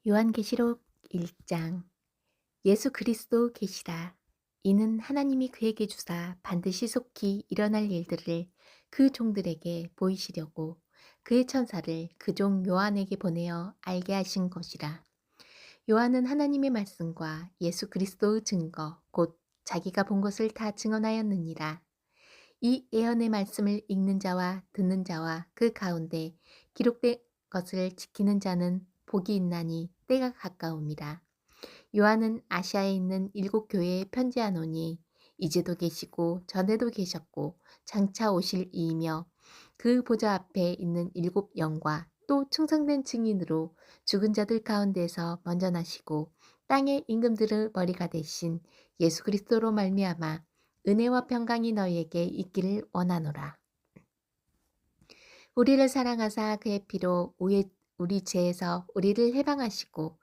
요한계시록 1장. 예수 그리스도 계시라. 이는 하나님이 그에게 주사 반드시 속히 일어날 일들을 그 종들에게 보이시려고 그의 천사를 그 종 요한에게 보내어 알게 하신 것이라. 요한은 하나님의 말씀과 예수 그리스도의 증거 곧 자기가 본 것을 다 증언하였느니라. 이 예언의 말씀을 읽는 자와 듣는 자와 그 가운데 기록된 것을 지키는 자는 복이 있나니 때가 가까움이라. 요한은 아시아에 있는 7교회에 편지하노니 이제도 계시고 전에도 계셨고 장차 오실 이이며 그 보좌 앞에 있는 7영과 또 충성된 증인으로 죽은 자들 가운데서 먼저 나시고 땅의 임금들의 머리가 되신 예수 그리스도로 말미암아 은혜와 평강이 너희에게 있기를 원하노라. 우리를 사랑하사 그의 피로 우리 죄에서 우리를 해방하시고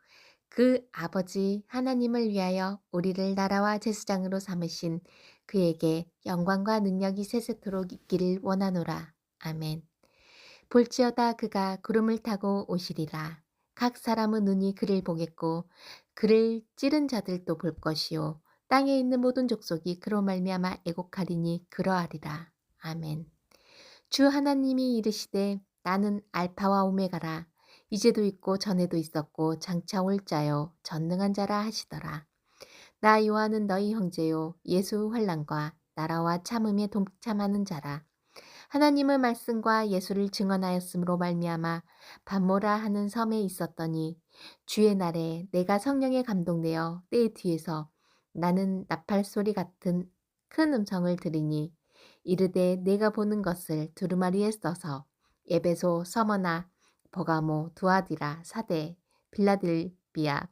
그 아버지 하나님을 위하여 우리를 나라와 제사장으로 삼으신 그에게 영광과 능력이 세세토록 있기를 원하노라. 아멘. 볼지어다 그가 구름을 타고 오시리라. 각 사람의 눈이 그를 보겠고 그를 찌른 자들도 볼 것이요 땅에 있는 모든 족속이 그로 말미암아 애곡하리니 그러하리라. 아멘. 주 하나님이 이르시되 나는 알파와 오메가라. 이제도 있고 전에도 있었고 장차 올 자요 전능한 자라 하시더라. 나 요한은 너희 형제요 예수 환난과 나라와 참음에 동참하는 자라. 하나님의 말씀과 예수를 증언하였으므로 말미암아 밤모라 하는 섬에 있었더니 주의 날에 내가 성령에 감동되어 때 뒤에서 나는 나팔 소리 같은 큰 음성을 들으니 이르되 내가 보는 것을 두루마리에 써서 에베소, 서머나, 버가모, 두아디라, 사대, 빌라델비아,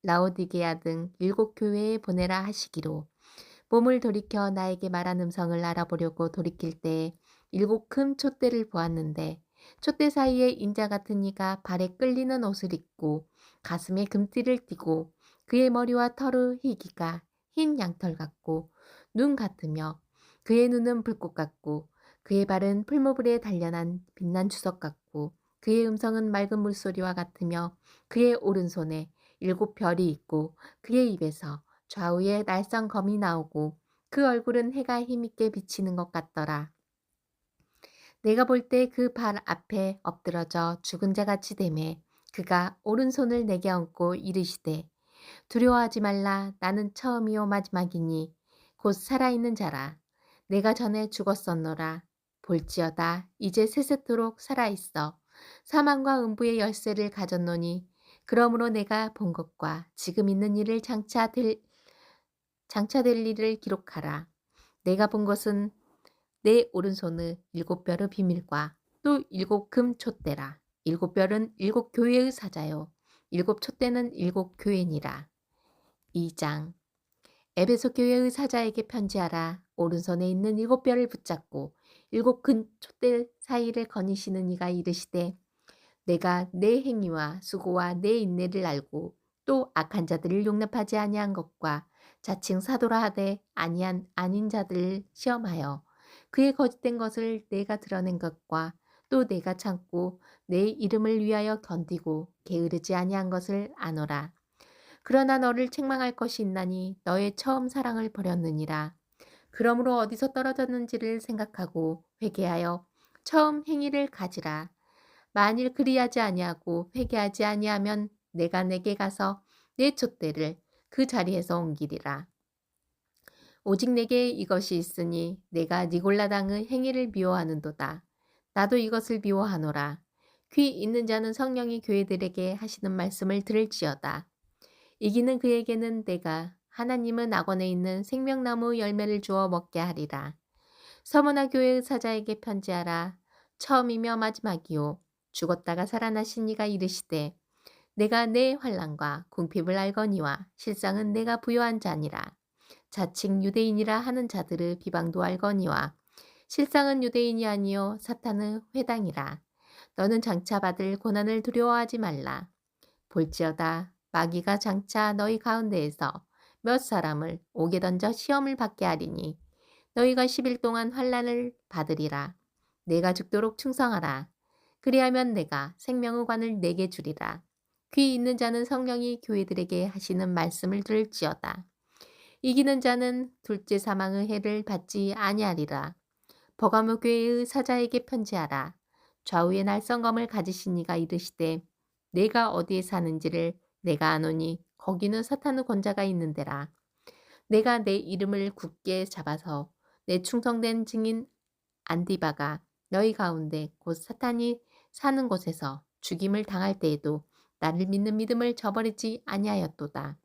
라오디게아 등 7교회에 보내라 하시기로 몸을 돌이켜 나에게 말한 음성을 알아보려고 돌이킬 때에 7 큰 촛대를 보았는데 촛대 사이에 인자 같은 이가 발에 끌리는 옷을 입고 가슴에 금띠를 띠고 그의 머리와 털의 희기가 흰 양털 같고 눈 같으며 그의 눈은 불꽃 같고 그의 발은 풀무불에 단련한 빛난 주석 같고 그의 음성은 맑은 물소리와 같으며 그의 오른손에 7별이 있고 그의 입에서 좌우에 날선 검이 나오고 그 얼굴은 해가 힘있게 비치는 것 같더라. 내가 볼 때 그 발 앞에 엎드러져 죽은 자같이 되매 그가 오른손을 내게 얹고 이르시되 두려워하지 말라. 나는 처음이요 마지막이니 곧 살아있는 자라. 내가 전에 죽었었노라. 볼지어다 이제 세세토록 살아있어. 사망과 음부의 열쇠를 가졌노니 그러므로 내가 본 것과 지금 있는 일을 장차될 일을 기록하라. 내가 본 것은 내 오른손의 7별의 비밀과 또 7금 촛대라. 7별은 7교회의 사자요 7촛대는 7교회니라. 2장. 에베소 교회의 사자에게 편지하라. 오른손에 있는 7별을 붙잡고 7큰 촛대 사이를 거니시는 이가 이르시되 내가 내 행위와 수고와 내 인내를 알고 또 악한 자들을 용납하지 아니한 것과 자칭 사도라 하되 아닌 자들을 시험하여 그의 거짓된 것을 내가 드러낸 것과 또 내가 참고 내 이름을 위하여 견디고 게으르지 아니한 것을 아노라. 그러나 너를 책망할 것이 있나니 너의 처음 사랑을 버렸느니라. 그러므로 어디서 떨어졌는지를 생각하고 회개하여 처음 행위를 가지라. 만일 그리하지 아니하고 회개하지 아니하면 내가 내게 가서 내 촛대를 그 자리에서 옮기리라. 오직 내게 이것이 있으니 내가 니골라당의 행위를 미워하는도다. 나도 이것을 미워하노라. 귀 있는 자는 성령이 교회들에게 하시는 말씀을 들을지어다. 이기는 그에게는 내가 하나님의 낙원에 있는 생명나무 열매를 주어 먹게 하리라. 서머나 교회의 사자에게 편지하라. 처음이며 마지막이요 죽었다가 살아나신 이가 이르시되 내가 내 환난과 궁핍을 알거니와 실상은 내가 부요한 자니라. 자칭 유대인이라 하는 자들의 비방도 알거니와 실상은 유대인이 아니요 사탄의 회당이라. 너는 장차 받을 고난을 두려워하지 말라. 볼지어다 마귀가 장차 너희 가운데에서 몇 사람을 옥에 던져 시험을 받게 하리니 너희가 10일 동안 환난을 받으리라. 내가 죽도록 충성하라. 그리하면 내가 생명의 관을 내게 주리라. 귀 있는 자는 성령이 교회들에게 하시는 말씀을 들을지어다. 이기는 자는 둘째 사망의 해를 받지 아니하리라. 버가모 교회의 사자에게 편지하라. 좌우의 날성검을 가지신 이가 이르시되 내가 어디에 사는지를 내가 아노니 거기는 사탄의 권자가 있는데라. 내가 내 이름을 굳게 잡아서 내 충성된 증인 안디바가 너희 가운데 곧 사탄이 사는 곳에서 죽임을 당할 때에도 나를 믿는 믿음을 저버리지 아니하였도다.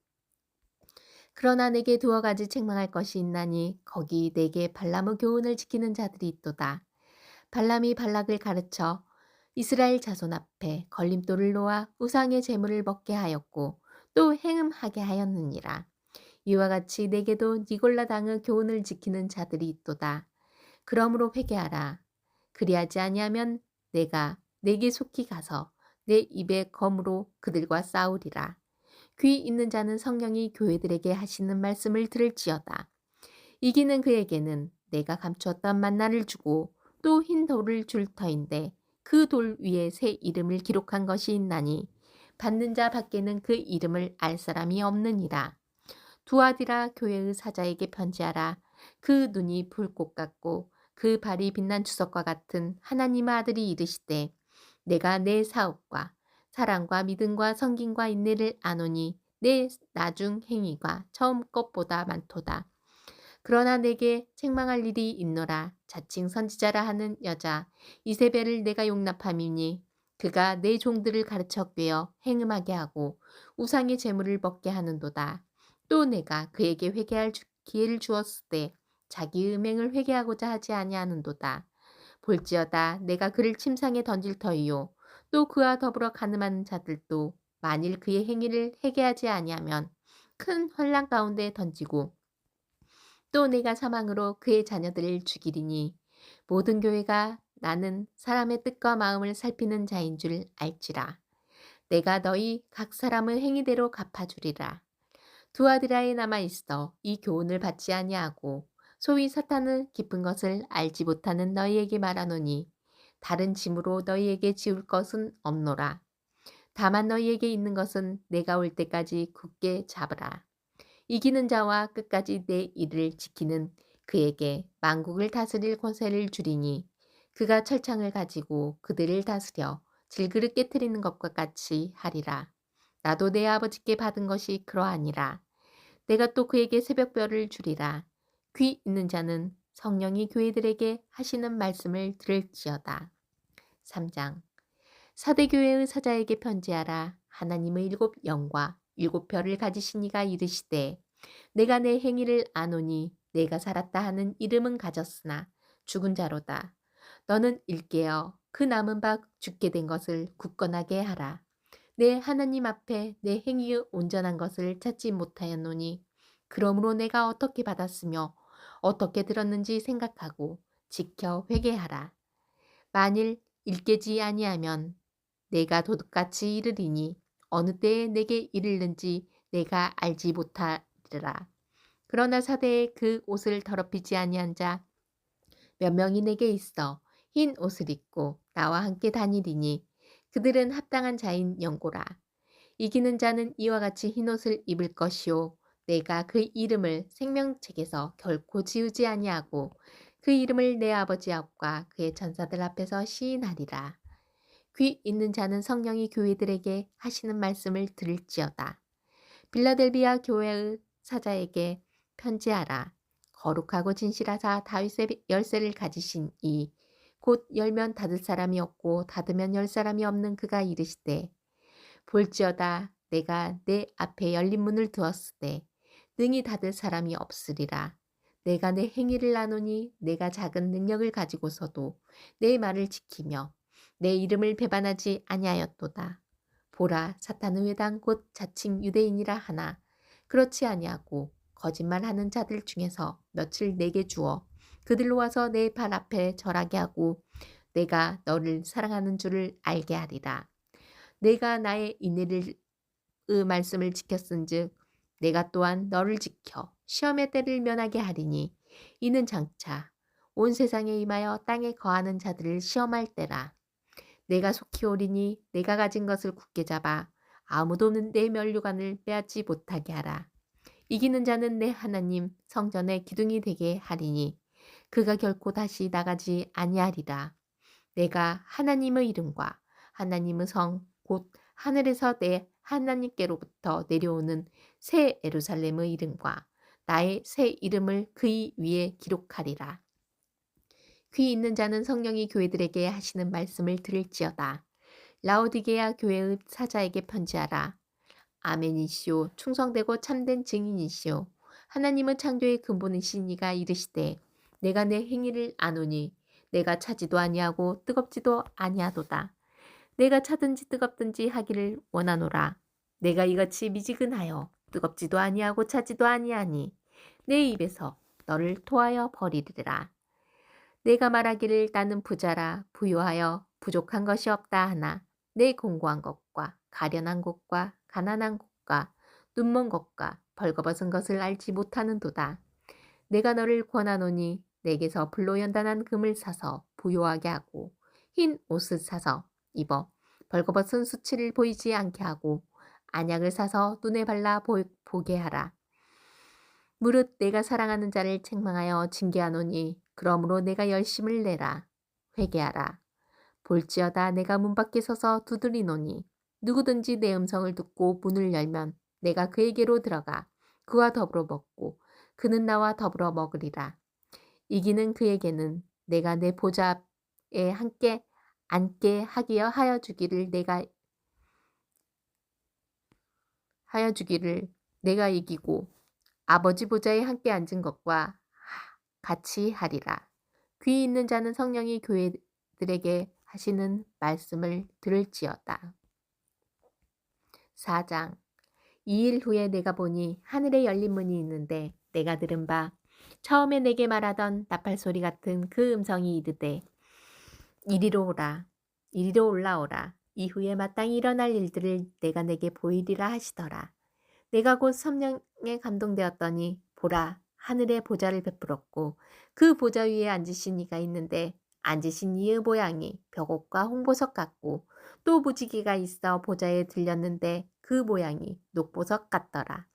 그러나 내게 두어 가지 책망할 것이 있나니 거기 내게 발람의 교훈을 지키는 자들이 있도다. 발람이 발락을 가르쳐 이스라엘 자손 앞에 걸림돌을 놓아 우상의 제물을 먹게 하였고 또 행음하게 하였느니라. 이와 같이 내게도 니골라 당의 교훈을 지키는 자들이 있도다. 그러므로 회개하라. 그리하지 아니하면 내가 내게 속히 가서 내 입의 검으로 그들과 싸우리라. 귀 있는 자는 성령이 교회들에게 하시는 말씀을 들을지어다. 이기는 그에게는 내가 감추었던 만나를 주고 또 흰 돌을 줄 터인데 그 돌 위에 새 이름을 기록한 것이 있나니 받는 자 밖에는 그 이름을 알 사람이 없느니라. 두아디라 교회의 사자에게 편지하라. 그 눈이 불꽃 같고 그 발이 빛난 주석과 같은 하나님의 아들이 이르시되 내가 내 사업과 사랑과 믿음과 성김과 인내를 아노니 내 나중 행위가 처음 것보다 많도다. 그러나 내게 책망할 일이 있노라. 자칭 선지자라 하는 여자 이세벨을 내가 용납함이니 그가 내 종들을 가르쳐 꿰어 행음하게 하고 우상의 제물을 먹게 하는도다. 또 내가 그에게 회개할 기회를 주었을 때 자기 음행을 회개하고자 하지 아니하는도다. 볼지어다 내가 그를 침상에 던질 터이요 또 그와 더불어 가늠하는 자들도 만일 그의 행위를 회개하지 아니하면 큰 환난 가운데 던지고 또 내가 사망으로 그의 자녀들을 죽이리니 모든 교회가 나는 사람의 뜻과 마음을 살피는 자인 줄 알지라. 내가 너희 각 사람의 행위대로 갚아주리라. 두아디라에 남아있어 이 교훈을 받지 아니하고 소위 사탄은 깊은 것을 알지 못하는 너희에게 말하노니 다른 짐으로 너희에게 지울 것은 없노라. 다만 너희에게 있는 것은 내가 올 때까지 굳게 잡으라. 이기는 자와 끝까지 내 일을 지키는 그에게 만국을 다스릴 권세를 주리니 그가 철창을 가지고 그들을 다스려 질그릇 깨트리는 것과 같이 하리라. 나도 내 아버지께 받은 것이 그러하니라. 내가 또 그에게 새벽별을 주리라. 귀 있는 자는 성령이 교회들에게 하시는 말씀을 들을지어다. 3장 사대교회의 사자에게 편지하라. 하나님의 일곱 영과 일곱 별을 가지신 이가 이르시되 내가 내 행위를 아노니 내가 살았다 하는 이름은 가졌으나 죽은 자로다. 너는 일깨어 그 남은 바 죽게 된 것을 굳건하게 하라. 내 하나님 앞에 내 행위의 온전한 것을 찾지 못하였노니 그러므로 내가 어떻게 받았으며 어떻게 들었는지 생각하고 지켜 회개하라. 만일 일깨지 아니하면 내가 도둑같이 이르리니 어느 때에 내게 이르는지 내가 알지 못하리라. 그러나 사대에 그 옷을 더럽히지 아니한 자 몇 명이 내게 있어 흰 옷을 입고 나와 함께 다니리니 그들은 합당한 자인 영고라. 이기는 자는 이와 같이 흰 옷을 입을 것이요 내가 그 이름을 생명책에서 결코 지우지 아니하고 그 이름을 내 아버지 앞과 그의 천사들 앞에서 시인하리라. 귀 있는 자는 성령이 교회들에게 하시는 말씀을 들을지어다. 빌라델비아 교회의 사자에게 편지하라. 거룩하고 진실하사 다윗의 열쇠를 가지신 이 곧 열면 닫을 사람이 없고 닫으면 열 사람이 없는 그가 이르시되 볼지어다 내가 내 앞에 열린 문을 두었을 때 능히 닫을 사람이 없으리라. 내가 내 행위를 나누니 내가 작은 능력을 가지고서도 내 말을 지키며 내 이름을 배반하지 아니하였도다. 보라 사탄의 회당 곧 자칭 유대인이라 하나 그렇지 아니하고 거짓말하는 자들 중에서 며칠 내게 주어 그들로 와서 내 발 앞에 절하게 하고 내가 너를 사랑하는 줄을 알게 하리라. 내가 나의 인내를 말씀을 지켰은즉 내가 또한 너를 지켜 시험의 때를 면하게 하리니 이는 장차 온 세상에 임하여 땅에 거하는 자들을 시험할 때라. 내가 속히 오리니 내가 가진 것을 굳게 잡아 아무도 내 면류관을 빼앗지 못하게 하라. 이기는 자는 내 하나님 성전의 기둥이 되게 하리니 그가 결코 다시 나가지 아니하리라. 내가 하나님의 이름과 하나님의 성 곧 하늘에서 내 하나님께로부터 내려오는 새 예루살렘의 이름과 나의 새 이름을 그의 위에 기록하리라. 귀 있는 자는 성령이 교회들에게 하시는 말씀을 들을지어다. 라오디게아 교회의 사자에게 편지하라. 아멘이시오. 충성되고 참된 증인이시오. 하나님은 창조의 근본이신 이가 이르시되 내가 내 행위를 아노니 내가 차지도 아니하고 뜨겁지도 아니하도다. 내가 차든지 뜨겁든지 하기를 원하노라. 내가 이같이 미지근하여 뜨겁지도 아니하고 차지도 아니하니 내 입에서 너를 토하여 버리리라. 내가 말하기를 나는 부자라 부유하여 부족한 것이 없다 하나 내 공고한 것과 가련한 것과 가난한 것과 눈먼 것과 벌거벗은 것을 알지 못하는도다. 내가 너를 권하노니 내게서 불로 연단한 금을 사서 부요하게 하고 흰 옷을 사서 입어 벌거벗은 수치를 보이지 않게 하고 안약을 사서 눈에 발라 보게 하라. 무릇 내가 사랑하는 자를 책망하여 징계하노니 그러므로 내가 열심을 내라. 회개하라. 볼지어다 내가 문 밖에 서서 두드리노니 누구든지 내 음성을 듣고 문을 열면 내가 그에게로 들어가 그와 더불어 먹고 그는 나와 더불어 먹으리라. 이기는 그에게는 내가 내 보좌에 함께 앉게 하여 주기를 내가 이기고 아버지 보좌에 함께 앉은 것과 같이 하리라. 귀 있는 자는 성령이 교회들에게 하시는 말씀을 들을지어다. 4장. 2일 후에 내가 보니 하늘에 열린 문이 있는데 내가 들은 바 처음에 내게 말하던 나팔소리 같은 그 음성이 이르되 이리로 오라 이리로 올라오라. 이후에 마땅히 일어날 일들을 내가 내게 보이리라 하시더라. 내가 곧 성령에 감동되었더니 보라 하늘에 보좌를 베풀었고 그 보좌 위에 앉으신 이가 있는데 앉으신 이의 모양이 벽옥과 홍보석 같고 또 무지개가 있어 보좌에 들렸는데 그 모양이 녹보석 같더라.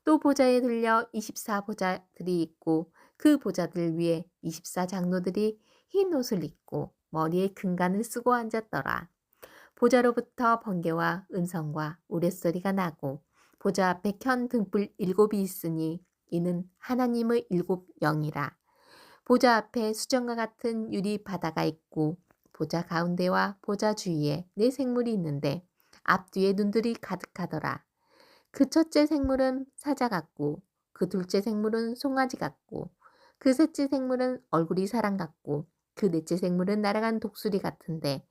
또 보좌에 들려 24보좌들이 있고 그 보좌들 위에 24장로들이 흰 옷을 입고 머리에 금관을 쓰고 앉았더라. 보좌로부터 번개와 음성과 우레소리가 나고 보좌 앞에 켠 등불 7이 있으니 이는 하나님의 7영이라. 보좌 앞에 수정과 같은 유리 바다가 있고 보좌 가운데와 보좌 주위에 4생물이 있는데 앞뒤에 눈들이 가득하더라. 그 첫째 생물은 사자 같고 그 둘째 생물은 송아지 같고 그 셋째 생물은 얼굴이 사람 같고 그 넷째 생물은 날아간 독수리 같은데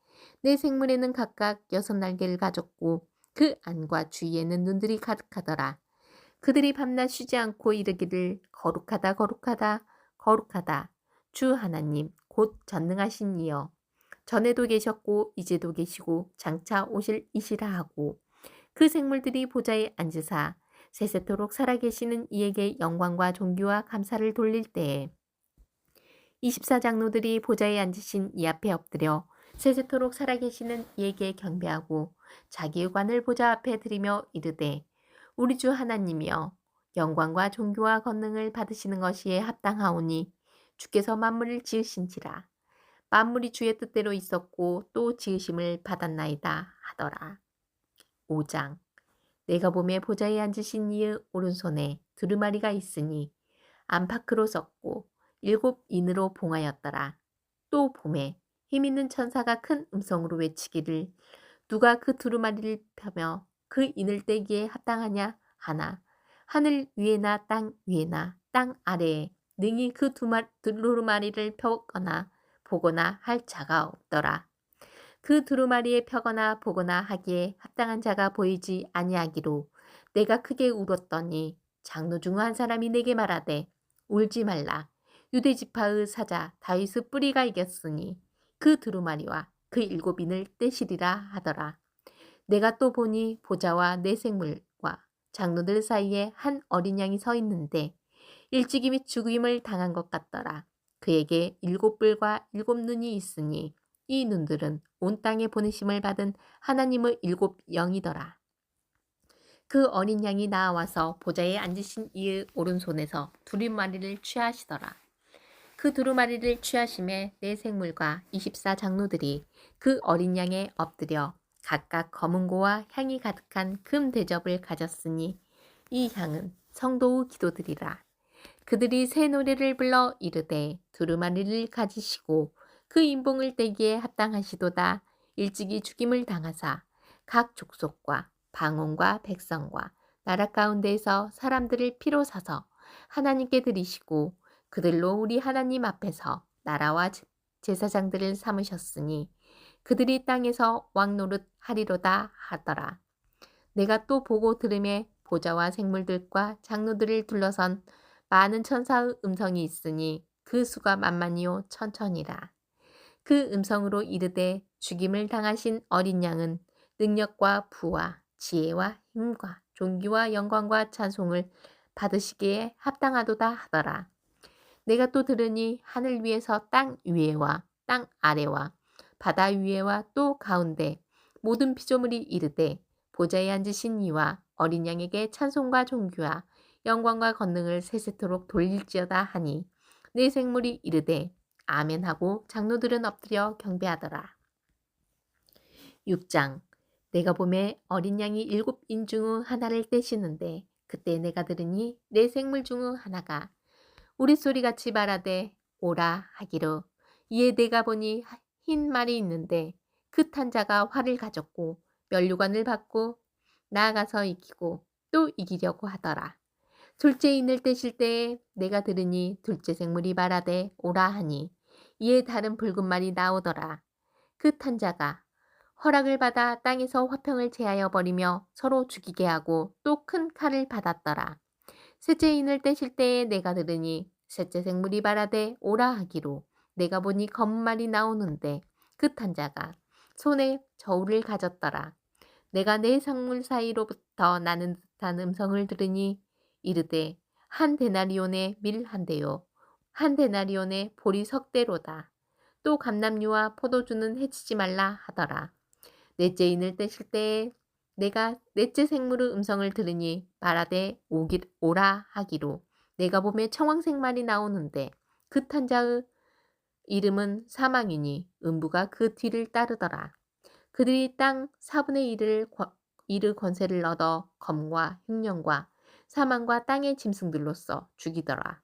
4생물에는 각각 6날개를 가졌고 그 안과 주위에는 눈들이 가득하더라. 그들이 밤낮 쉬지 않고 이르기를 거룩하다 거룩하다 거룩하다 주 하나님 곧 전능하신 이여 전에도 계셨고 이제도 계시고 장차 오실 이시라 하고 그 생물들이 보좌에 앉으사 세세토록 살아계시는 이에게 영광과 존귀와 감사를 돌릴 때에 24장로들이 보좌에 앉으신 이 앞에 엎드려 세세토록 살아계시는 이에게 경배하고 자기의 관을 보좌 앞에 드리며 이르되 우리 주 하나님이여 영광과 존귀와 권능을 받으시는 것이에 합당하오니 주께서 만물을 지으신지라 만물이 주의 뜻대로 있었고 또 지으심을 받았나이다 하더라. 5장. 내가 보매 보좌에 앉으신 이의 오른손에 두루마리가 있으니 안팎으로 섰고 7인으로 봉하였더라. 또 보매 힘있는 천사가 큰 음성으로 외치기를 누가 그 두루마리를 펴며 그 인을 떼기에 합당하냐 하나 하늘 위에나 땅 위에나 땅 아래에 능히 그 두루마리를 펴거나 보거나 할 자가 없더라. 그 두루마리에 펴거나 보거나 하기에 합당한 자가 보이지 아니하기로 내가 크게 울었더니 장로 중 한 사람이 내게 말하되 울지 말라. 유대 지파의 사자 다윗의 뿌리가 이겼으니 그 두루마리와 그 7인을 떼시리라 하더라. 내가 또 보니 보좌와 4생물과 장로들 사이에 한 어린 양이 서 있는데 일찍이 및 죽임을 당한 것 같더라. 그에게 7뿔과 7눈이 있으니 이 눈들은 온 땅에 보내심을 받은 하나님의 7영이더라. 그 어린 양이 나와서 보좌에 앉으신 이의 오른손에서 두루마리를 취하시더라. 그 두루마리를 취하심에 네 생물과 24 장로들이 그 어린 양에 엎드려 각각 검은고와 향이 가득한 금 대접을 가졌으니 이 향은 성도의 기도들이라. 그들이 새 노래를 불러 이르되 두루마리를 가지시고 그 인봉을 떼기에 합당하시도다. 일찍이 죽임을 당하사 각 족속과 방언과 백성과 나라 가운데에서 사람들을 피로 사서 하나님께 드리시고 그들로 우리 하나님 앞에서 나라와 제사장들을 삼으셨으니 그들이 땅에서 왕 노릇 하리로다 하더라. 내가 또 보고 들음에 보좌와 생물들과 장로들을 둘러선 많은 천사의 음성이 있으니 그 수가 만만이요 천천이라. 그 음성으로 이르되 죽임을 당하신 어린 양은 능력과 부와 지혜와 힘과 존귀와 영광과 찬송을 받으시기에 합당하도다 하더라. 내가 또 들으니 하늘 위에서 땅 위에와 땅 아래와 바다 위에와 또 가운데 모든 피조물이 이르되 보좌에 앉으신 이와 어린 양에게 찬송과 존귀와 영광과 권능을 세세토록 돌릴지어다 하니 네 생물이 이르되 아멘 하고 장로들은 엎드려 경배하더라. 6장. 내가 보매 어린 양이 7인 중의 하나를 떼시는데 그때 내가 들으니 네 생물 중의 하나가 우리 소리같이 말하되 오라 하기로. 이에 내가 보니 흰 말이 있는데 그 탄 자가 활을 가졌고 면류관을 받고 나아가서 이기고 또 이기려고 하더라. 둘째 인을 떼실 때에 내가 들으니 둘째 생물이 말하되 오라 하니 이에 다른 붉은 말이 나오더라. 그 탄 자가 허락을 받아 땅에서 화평을 제하여 버리며 서로 죽이게 하고 또 큰 칼을 받았더라. 셋째 인을 떼실 때에 내가 들으니 셋째 생물이 말하되 오라 하기로. 내가 보니 검은 말이 나오는데 그 탄 자가 손에 저울을 가졌더라. 내가 네 생물 사이로부터 나는 듯한 음성을 들으니 이르되 한 데나리온의 밀 한 대요 한 데나리온의 보리 석 대로다. 또 감람류와 포도주는 해치지 말라 하더라. 넷째 인을 떼실 때에 내가 넷째 생물의 음성을 들으니 말하되 오라 하기로. 내가 보매 청황색 말이 나오는데 그 탄 자의 이름은 사망이니 음부가 그 뒤를 따르더라. 그들이 땅 4분의 1의 권세를 얻어 검과 흉년과 사망과 땅의 짐승들로서 죽이더라.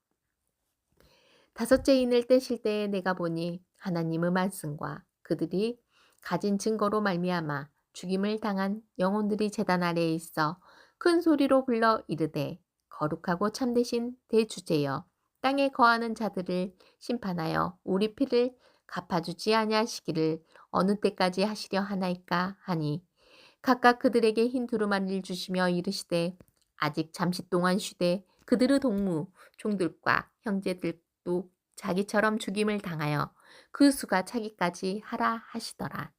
다섯째 인을 떼실 때에 내가 보니 하나님의 말씀과 그들이 가진 증거로 말미암아 죽임을 당한 영혼들이 제단 아래에 있어 큰 소리로 불러 이르되 거룩하고 참되신 대주제여 땅에 거하는 자들을 심판하여 우리 피를 갚아주지 아니하시기를 어느 때까지 하시려 하나이까 하니 각각 그들에게 흰 두루마리를 주시며 이르시되 아직 잠시 동안 쉬되 그들의 동무 종들과 형제들도 자기처럼 죽임을 당하여 그 수가 차기까지 하라 하시더라.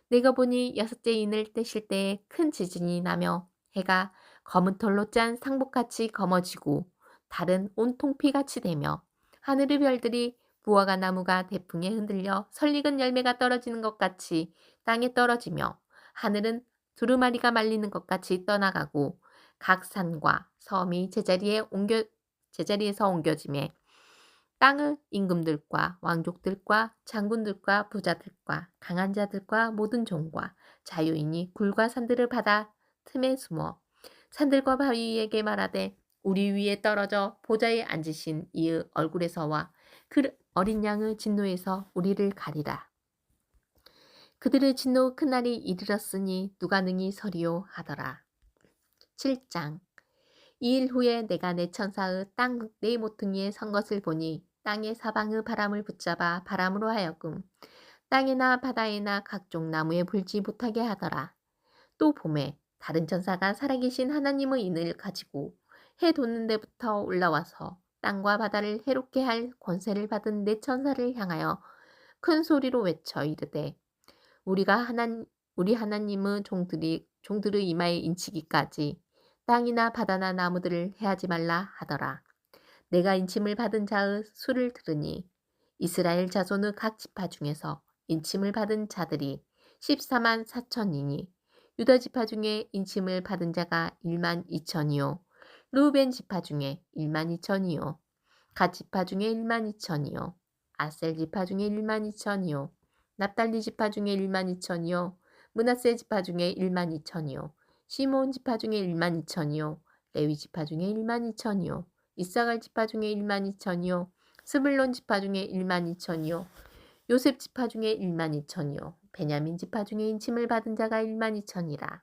내가 보니 여섯째 인을 떼실 때에 큰 지진이 나며 해가 검은 털로 짠 상복같이 검어지고 달은 온통 피같이 되며 하늘의 별들이 무화과 나무가 대풍에 흔들려 설익은 열매가 떨어지는 것 같이 땅에 떨어지며 하늘은 두루마리가 말리는 것 같이 떠나가고 각 산과 섬이 제자리에서 옮겨짐에 땅의 임금들과 왕족들과 장군들과 부자들과 강한 자들과 모든 종과 자유인이 굴과 산들을 받아 틈에 숨어 산들과 바위에게 말하되 우리 위에 떨어져 보좌에 앉으신 이의 얼굴에서와 그 어린 양의 진노에서 우리를 가리라. 그들의 진노 큰 날이 이르렀으니 누가 능히 서리요 하더라. 7장. 이 일 후에 내가 내 천사의 땅 네 모퉁이에 선 것을 보니 땅의 사방의 바람을 붙잡아 바람으로 하여금 땅에나 바다에나 각종 나무에 불지 못하게 하더라. 또 봄에 다른 천사가 살아계신 하나님의 인을 가지고 해 돋는 데부터 올라와서 땅과 바다를 해롭게 할 권세를 받은 네 천사를 향하여 큰 소리로 외쳐 이르되 우리 하나님의 종들의 이마에 인치기까지 땅이나 바다나 나무들을 해하지 말라 하더라. 내가 인침을 받은 자의 수를 들으니 이스라엘 자손의 각 지파 중에서 인침을 받은 자들이 14만 4천이니 유다 지파 중에 인침을 받은 자가 1만 2천이요. 르우벤 지파 중에 1만 2천이요. 갓 지파 중에 1만 2천이요. 아셀 지파 중에 1만 2천이요. 납달리 지파 중에 1만 2천이요. 므낫세 지파 중에 1만 2천이요. 시몬 지파 중에 1만 2천이요. 레위 지파 중에 1만 2천이요. 이사갈 지파 중에 1만 2천이요. 스불론 지파 중에 1만 2천이요. 요셉 지파 중에 1만 2천이요. 베냐민 지파 중에 인침을 받은 자가 1만 2천이라.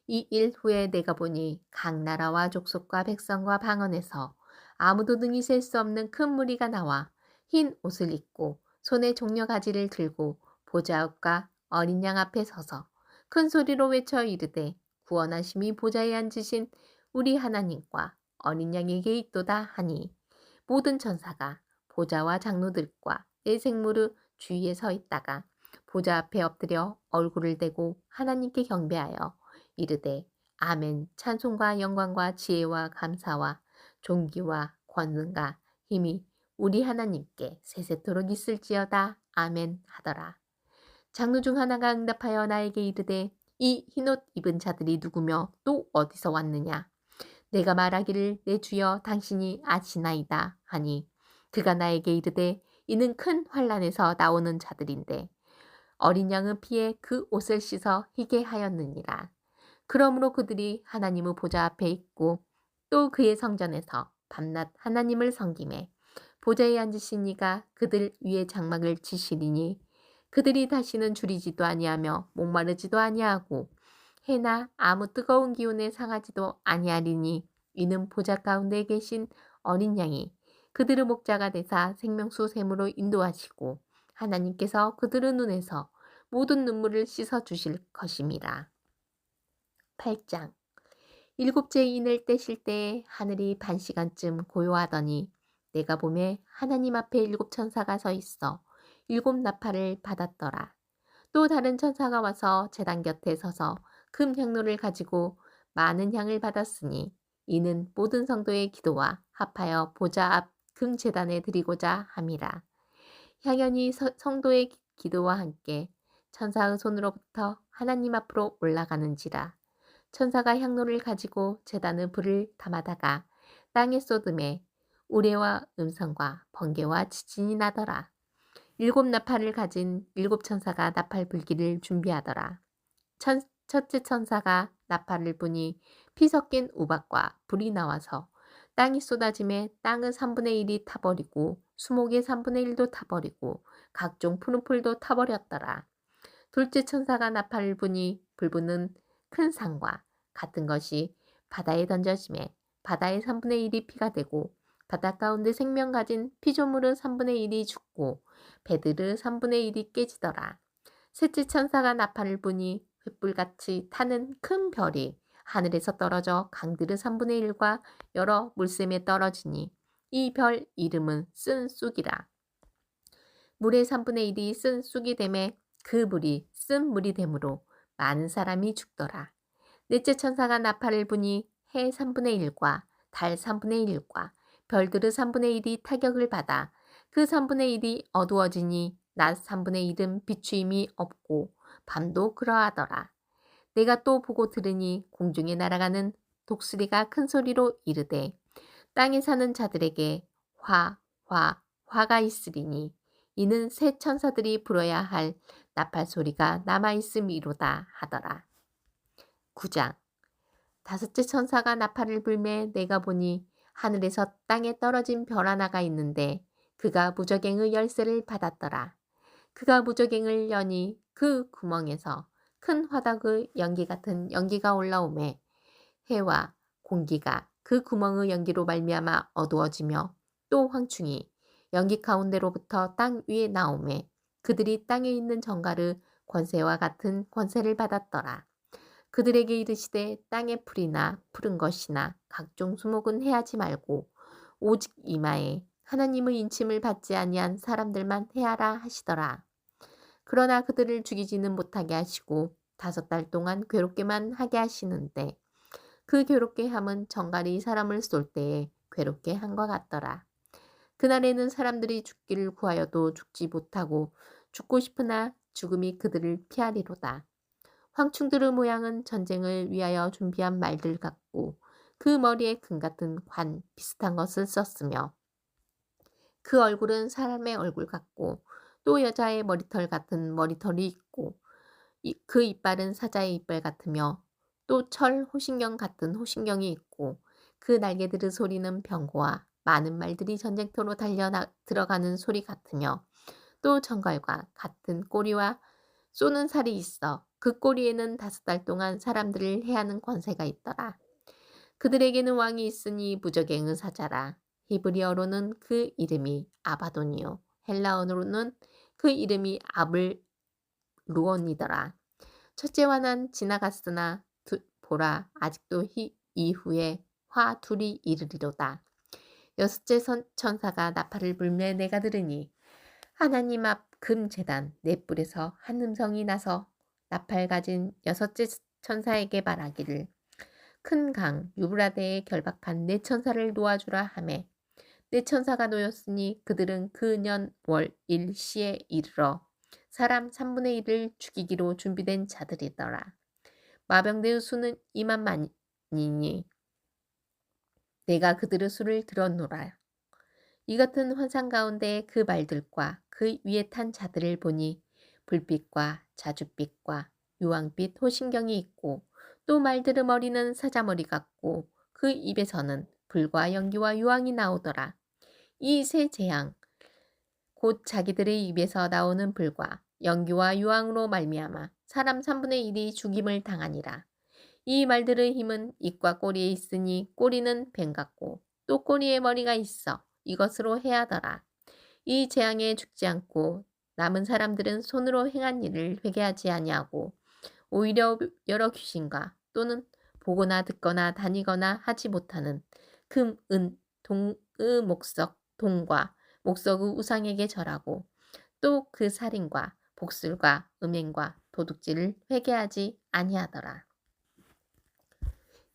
이 일 후에 내가 보니 각 나라와 족속과 백성과 방언에서 아무도 능히 셀 수 없는 큰 무리가 나와 흰 옷을 입고 손에 종려가지를 들고 보좌 앞과 어린 양 앞에 서서 큰 소리로 외쳐 이르되 구원하심이 보좌에 앉으신 우리 하나님과 어린 양에게 있도다 하니 모든 천사가 보좌와 장로들과 내 생물의 주위에 서 있다가 보좌 앞에 엎드려 얼굴을 대고 하나님께 경배하여 이르되 아멘. 찬송과 영광과 지혜와 감사와 존귀와 권능과 힘이 우리 하나님께 세세토록 있을지어다. 아멘 하더라. 장로 중 하나가 응답하여 나에게 이르되 이 흰옷 입은 자들이 누구며 또 어디서 왔느냐. 내가 말하기를 내 주여 당신이 아시나이다 하니 그가 나에게 이르되 이는 큰 환란에서 나오는 자들인데 어린 양의 피에 그 옷을 씻어 희게 하였느니라. 그러므로 그들이 하나님의 보좌 앞에 있고 또 그의 성전에서 밤낮 하나님을 섬기매 보좌에 앉으신 이가 그들 위에 장막을 치시리니 그들이 다시는 줄이지도 아니하며 목마르지도 아니하고 해나 아무 뜨거운 기운에 상하지도 아니하리니 이는 보좌 가운데 계신 어린 양이 그들의 목자가 되사 생명수 샘으로 인도하시고 하나님께서 그들의 눈에서 모든 눈물을 씻어 주실 것임이라. 8장. 일곱째 인을 떼실 때에 하늘이 반시간쯤 고요하더니 내가 보매 하나님 앞에 7천사가 서 있어 7나팔을 받았더라. 또 다른 천사가 와서 제단 곁에 서서 금 향로를 가지고 많은 향을 받았으니 이는 모든 성도의 기도와 합하여 보좌 앞 금 제단에 드리고자 함이라. 향연이 성도의 기도와 함께 천사의 손으로부터 하나님 앞으로 올라가는지라. 천사가 향로를 가지고 제단의 불을 담아다가 땅에 쏟음에 우레와 음성과 번개와 지진이 나더라. 7나팔을 가진 7천사가 나팔 불기를 준비하더라. 첫째 천사가 나팔을 부니 피 섞인 우박과 불이 나와서 땅이 쏟아짐에 땅의 3분의 1이 타버리고 수목의 3분의 1도 타버리고 각종 푸른 풀도 타버렸더라. 둘째 천사가 나팔을 부니 불붙는 큰 상과 같은 것이 바다에 던져짐에 바다의 3분의 1이 피가 되고 바다 가운데 생명 가진 피조물의 3분의 1이 죽고 배들의 3분의 1이 깨지더라. 셋째 천사가 나팔을 부니 횃불같이 타는 큰 별이 하늘에서 떨어져 강들의 3분의 1과 여러 물샘에 떨어지니 이 별 이름은 쓴 쑥이라. 물의 3분의 1이 쓴 쑥이 되매 그 물이 쓴 물이 되므로 많은 사람이 죽더라. 넷째 천사가 나팔을 부니 해 3분의 1과 달 3분의 1과 별들의 3분의 1이 타격을 받아 그 3분의 1이 어두워지니 낮 3분의 1은 비추임이 없고 밤도 그러하더라. 내가 또 보고 들으니 공중에 날아가는 독수리가 큰 소리로 이르되 땅에 사는 자들에게 화가 있으리니 이는 새 천사들이 불어야 할 나팔 소리가 남아있음이로다 하더라. 9장. 다섯째 천사가 나팔을 불매 내가 보니 하늘에서 땅에 떨어진 별 하나가 있는데 그가 무저갱의 열쇠를 받았더라. 그가 무저갱을 여니 그 구멍에서 큰 화덕의 연기 같은 연기가 올라오매 해와 공기가 그 구멍의 연기로 말미암아 어두워지며 또 황충이 연기 가운데로부터 땅 위에 나오매 그들이 땅에 있는 정갈의 권세와 같은 권세를 받았더라. 그들에게 이르시되 땅의 풀이나 푸른 것이나 각종 수목은 해하지 말고 오직 이마에 하나님의 인침을 받지 아니한 사람들만 해하라 하시더라. 그러나 그들을 죽이지는 못하게 하시고 5달 동안 괴롭게만 하게 하시는데 그 괴롭게 함은 정갈이 사람을 쏠 때에 괴롭게 한것 같더라. 그날에는 사람들이 죽기를 구하여도 죽지 못하고 죽고 싶으나 죽음이 그들을 피하리로다. 황충들의 모양은 전쟁을 위하여 준비한 말들 같고 그 머리에 금 같은 관 비슷한 것을 썼으며 그 얼굴은 사람의 얼굴 같고 또 여자의 머리털 같은 머리털이 있고 그 이빨은 사자의 이빨 같으며 또 철 호신경 같은 호신경이 있고 그 날개들의 소리는 병거와 많은 말들이 전쟁터로 들어가는 소리 같으며 또 정갈과 같은 꼬리와 쏘는 살이 있어 그 꼬리에는 5달 동안 사람들을 해하는 권세가 있더라. 그들에게는 왕이 있으니 무적행의 사자라. 히브리어로는 그 이름이 아바돈이요 헬라어로는 그 이름이 아블루온이더라. 첫째와 난 지나갔으나 보라 아직도 이후에 화 둘이 이르리로다. 여섯째 천사가 나팔을 불매 내가 들으니 하나님 앞 금 제단 네 뿔에서 한 음성이 나서 나팔 가진 여섯째 천사에게 말하기를 큰 강 유브라데에 결박한 네 천사를 놓아주라 하매 네 천사가 놓였으니 그들은 그 년 월 일시에 이르러 사람 3분의 1을 죽이기로 준비된 자들이더라. 마병대의 수는 2만만이니 내가 그들의 수를 들었노라. 이 같은 환상 가운데 그 말들과 그 위에 탄 자들을 보니 불빛과 자줏빛과 유황빛 호신경이 있고 또 말들의 머리는 사자머리 같고 그 입에서는 불과 연기와 유황이 나오더라. 이 세 재앙 곧 자기들의 입에서 나오는 불과 연기와 유황으로 말미암아 사람 3분의 1이 죽임을 당하니라. 이 말들의 힘은 입과 꼬리에 있으니 꼬리는 뱀 같고 또 꼬리에 머리가 있어 이것으로 해하더라. 이 재앙에 죽지 않고 남은 사람들은 손으로 행한 일을 회개하지 아니하고 오히려 여러 귀신과 또는 보거나 듣거나 다니거나 하지 못하는 금, 은, 동의 목석, 동과 목석의 우상에게 절하고 또 그 살인과 복술과 음행과 도둑질을 회개하지 아니하더라.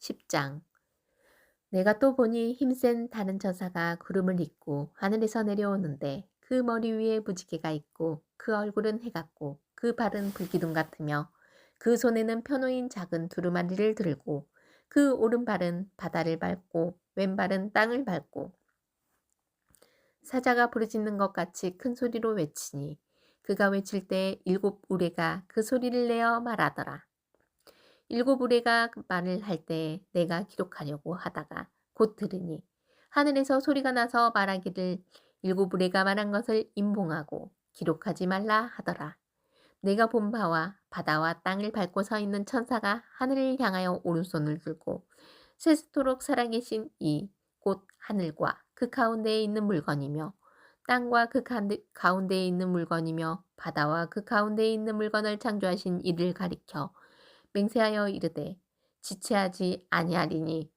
10장 내가 또 보니 힘센 다른 천사가 구름을 입고 하늘에서 내려오는데 그 머리 위에 무지개가 있고 그 얼굴은 해 같고 그 발은 불기둥 같으며 그 손에는 펴놓인 작은 두루마리를 들고 그 오른발은 바다를 밟고 왼발은 땅을 밟고 사자가 부르짖는 것 같이 큰 소리로 외치니 그가 외칠 때 7 우레가 그 소리를 내어 말하더라. 7 우레가 말을 할 때 내가 기록하려고 하다가 곧 들으니 하늘에서 소리가 나서 말하기를 7 우레가 말한 것을 임봉하고 기록하지 말라 하더라. 내가 본 바와 바다와 땅을 밟고 서 있는 천사가 하늘을 향하여 오른손을 들고 세세토록 살아계신 이 곧 하늘과 그 가운데에 있는 물건이며 땅과 그 가운데에 있는 물건이며 바다와 그 가운데에 있는 물건을 창조하신 이를 가리켜 맹세하여 이르되 지체하지 아니하리니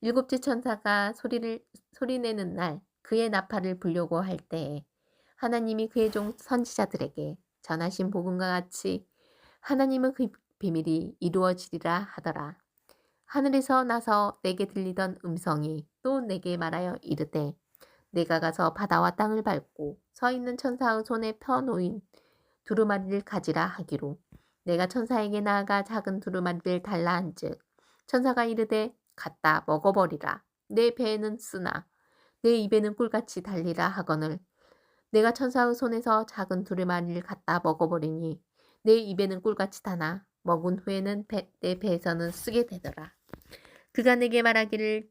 7째 천사가 소리내는 날 그의 나팔을 불려고 할 때에 하나님이 그의 종 선지자들에게 전하신 복음과 같이 하나님의 그 비밀이 이루어지리라 하더라. 하늘에서 나서 내게 들리던 음성이 또 내게 말하여 이르되 내가 가서 바다와 땅을 밟고 서 있는 천사의 손에 펴놓인 두루마리를 가지라 하기로 내가 천사에게 나아가 작은 두루마리를 달라 한즉 천사가 이르되 갖다 먹어버리라. 내 배에는 쓰나 내 입에는 꿀같이 달리라 하거늘 내가 천사의 손에서 작은 두루마리를 갖다 먹어버리니 내 입에는 꿀같이 다나 먹은 후에는 내 배에서는 쓰게 되더라. 그가 내게 말하기를